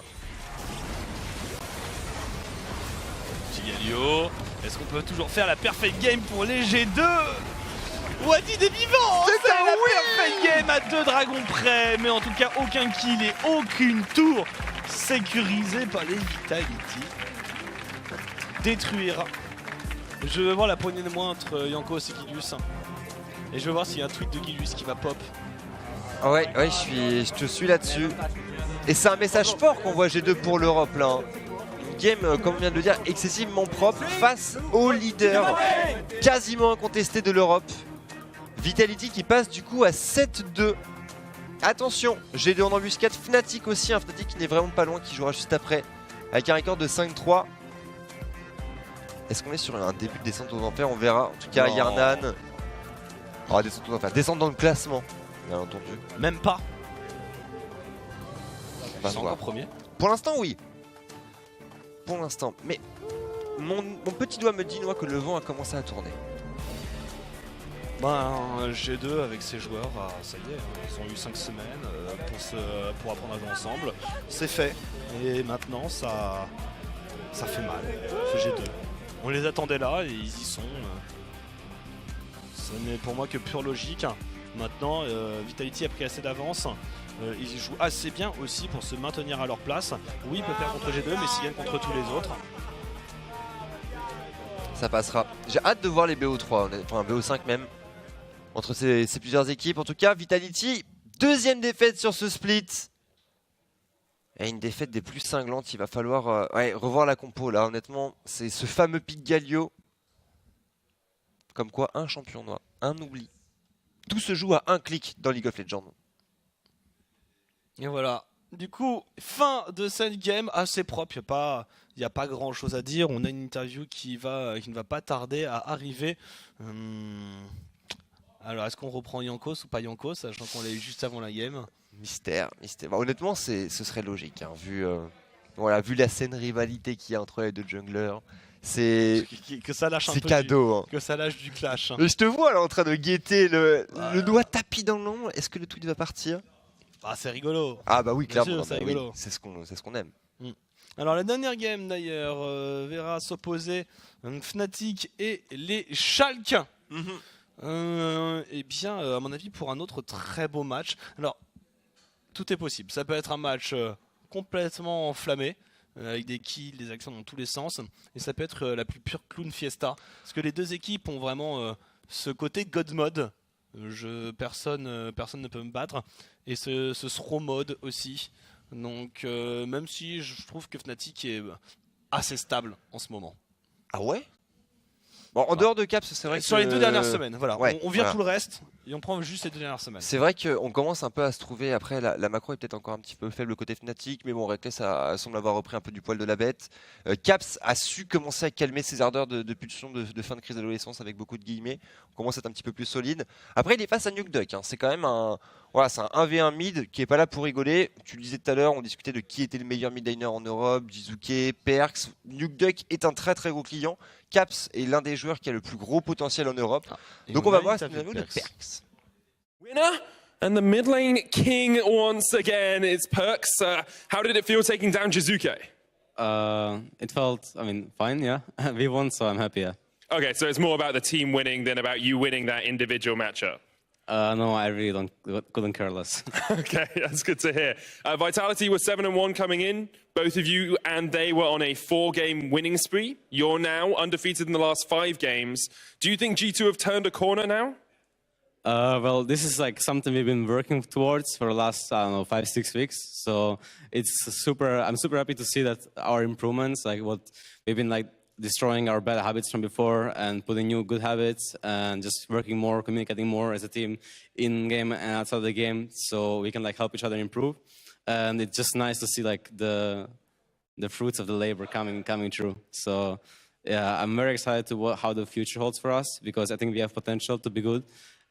Petit Galio, est-ce qu'on peut toujours faire la perfect game pour les G2? Wadid est vivant! C'est la perfect game à 2 dragons près, mais en tout cas aucun kill et aucune tour sécurisée par les Vitality. Détruire. Je veux voir la poignée de main entre Yankos et Gilius. Et je veux voir s'il y a un tweet de Gilius qui va pop. Ouais, je te suis là-dessus. Et c'est un message fort qu'on voit G2 pour l'Europe là. Une game, comme on vient de le dire, excessivement propre face au leader quasiment incontesté de l'Europe. Vitality qui passe du coup à 7-2. Attention, G2 en embuscade, Fnatic aussi, un Fnatic qui n'est vraiment pas loin, qui jouera juste après, avec un record de 5-3. Est-ce qu'on est sur un début de descente aux enfers? On verra. En tout cas, Yarnan. Oh, descente aux enfers, descente dans le classement, bien entendu. Même pas. On va Ils sont voir. encore premiers. Pour l'instant, oui. Pour l'instant. Mais mon petit doigt me dit, moi, que le vent a commencé à tourner. G2 avec ses joueurs, ça y est, ils ont eu 5 semaines pour apprendre à jouer ensemble. C'est fait. Et maintenant, ça fait mal, ce G2. On les attendait là et ils y sont. Ce n'est pour moi que pure logique. Maintenant, Vitality a pris assez d'avance. Ils y jouent assez bien aussi pour se maintenir à leur place. Oui, ils peuvent perdre contre G2, mais s'ils gagnent contre tous les autres. Ça passera. J'ai hâte de voir les BO3, enfin BO5 même. Entre ces plusieurs équipes. En tout cas, Vitality, deuxième défaite sur ce split. Et une défaite des plus cinglantes. Il va falloir revoir la compo là. Honnêtement, c'est ce fameux pic Galio. Comme quoi, un champion noir, un oubli. Tout se joue à un clic dans League of Legends. Et voilà. Du coup, fin de cette game assez propre. Il n'y a pas grand chose à dire. On a une interview qui ne va pas tarder à arriver. Alors, est-ce qu'on reprend Yankos ou pas Yankos, sachant qu'on l'a eu juste avant la game? Mystère. Bah, honnêtement, ce serait logique, hein, vu la saine rivalité qu'il y a entre les deux junglers. C'est que ça lâche un peu cadeau. Hein. Que ça lâche du clash. Je te vois là en train de guetter le doigt tapis dans l'ombre. Est-ce que le tweet va partir? Ah, c'est rigolo. Ah bah oui, Bien clairement, sûr, c'est bah oui, rigolo. c'est ce qu'on aime. Alors la dernière game d'ailleurs verra s'opposer Fnatic et les Schalke. Eh bien, à mon avis, pour un autre très beau match. Alors, tout est possible. Ça peut être un match complètement enflammé, avec des kills, des actions dans tous les sens. Et ça peut être la plus pure clown fiesta. Parce que les deux équipes ont vraiment ce côté God mode. Personne ne peut me battre. Et ce throw mode aussi. Donc, même si je trouve que Fnatic est assez stable en ce moment. Ah ouais? Bon, en dehors de Caps, c'est vrai que... Sur les 2 dernières semaines, voilà. Ouais, on vire voilà. tout le reste et on prend juste les 2 dernières semaines. C'est vrai qu'on commence un peu à se trouver. Après, la macro est peut-être encore un petit peu faible côté Fnatic, mais bon, Reckless semble avoir repris un peu du poil de la bête. Caps a su commencer à calmer ses ardeurs de pulsion de fin de crise d'adolescence avec beaucoup de guillemets. On commence à être un petit peu plus solide. Après, il est face à Nukeduck. Hein. C'est quand même c'est un 1v1 mid qui est pas là pour rigoler. Tu le disais tout à l'heure, on discutait de qui était le meilleur mid laner en Europe, Jizuke, Perkz. Nukeduck est un très très gros client. Caps est l'un des joueurs qui a le plus gros potentiel en Europe. Donc on va voir cette interview de Perkz. Winner and the mid lane king once again. It's Perkz. How did it feel taking down Jizuke? It felt, fine, yeah. We won, so I'm happy, yeah. Okay, so it's more about the team winning than about you winning that individual matchup. No, I really couldn't care less. Okay, that's good to hear. Vitality was 7-1 coming in. Both of you and they were on a 4-game winning spree. You're now undefeated in the last 5 games. Do you think G2 have turned a corner now? Well, this is like something we've been working towards for the last, 5-6 weeks. So I'm super happy to see that our improvements, like what we've been like destroying our bad habits from before and putting new good habits and just working more, communicating more as a team in game and outside the game, so we can like help each other improve. And it's just nice to see like the fruits of the labor coming through. So yeah, I'm very excited to how the future holds for us, because I think we have potential to be good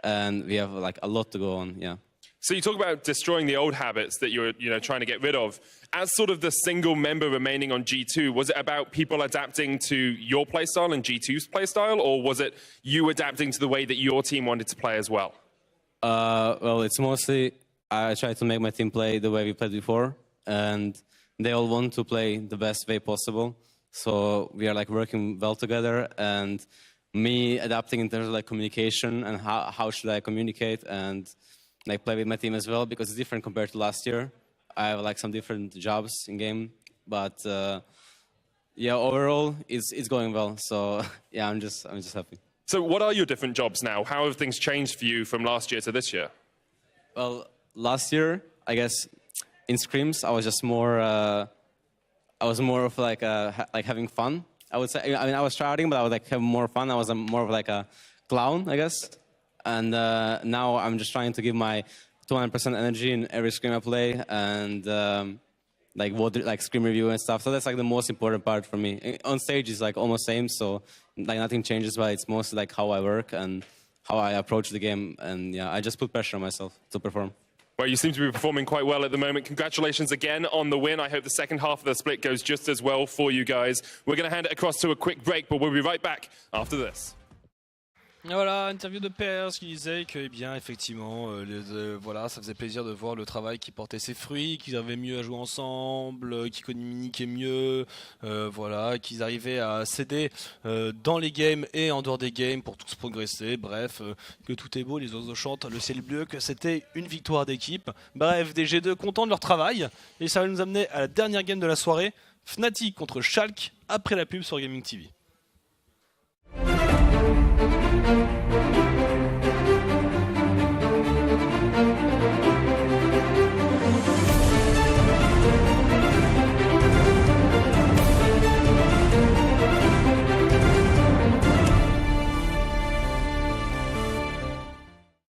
and we have like a lot to go on. Yeah. So you talk about destroying the old habits that you're trying to get rid of. As sort of the single member remaining on G2, was it about people adapting to your playstyle and G2's playstyle, or was it you adapting to the way that your team wanted to play as well? Well, it's mostly I try to make my team play the way we played before, and they all want to play the best way possible. So we are like working well together, and me adapting in terms of like communication and how should I communicate and like play with my team as well, because it's different compared to last year. I have like some different jobs in game, but yeah, overall it's going well. So yeah, I'm just happy. So what are your different jobs now? How have things changed for you from last year to this year? Well, last year, I guess in scrims I was just more of like having fun. I would say, I was tryharding, but I was like having more fun. I was more of like a clown, I guess. And now I'm just trying to give my 200% energy in every scrim I play, and like scrim review and stuff. So that's like the most important part for me. On stage is like almost same, so like nothing changes, but it's mostly like how I work and how I approach the game. And yeah, I just put pressure on myself to perform. Well, you seem to be performing quite well at the moment. Congratulations again on the win. I hope the second half of the split goes just as well for you guys. We're going to hand it across to a quick break, but we'll be right back after this. Et voilà, interview de Perkz qui disait que, eh bien, effectivement, voilà, ça faisait plaisir de voir le travail qui portait ses fruits, qu'ils arrivaient mieux à jouer ensemble, qu'ils communiquaient mieux, voilà, qu'ils arrivaient à s'aider dans les games et en dehors des games pour tous progresser. Bref, que tout est beau, les oiseaux chantent, le ciel bleu, que c'était une victoire d'équipe. Bref, des G2 contents de leur travail, et ça va nous amener à la dernière game de la soirée, Fnatic contre Schalke après la pub sur Gaming TV.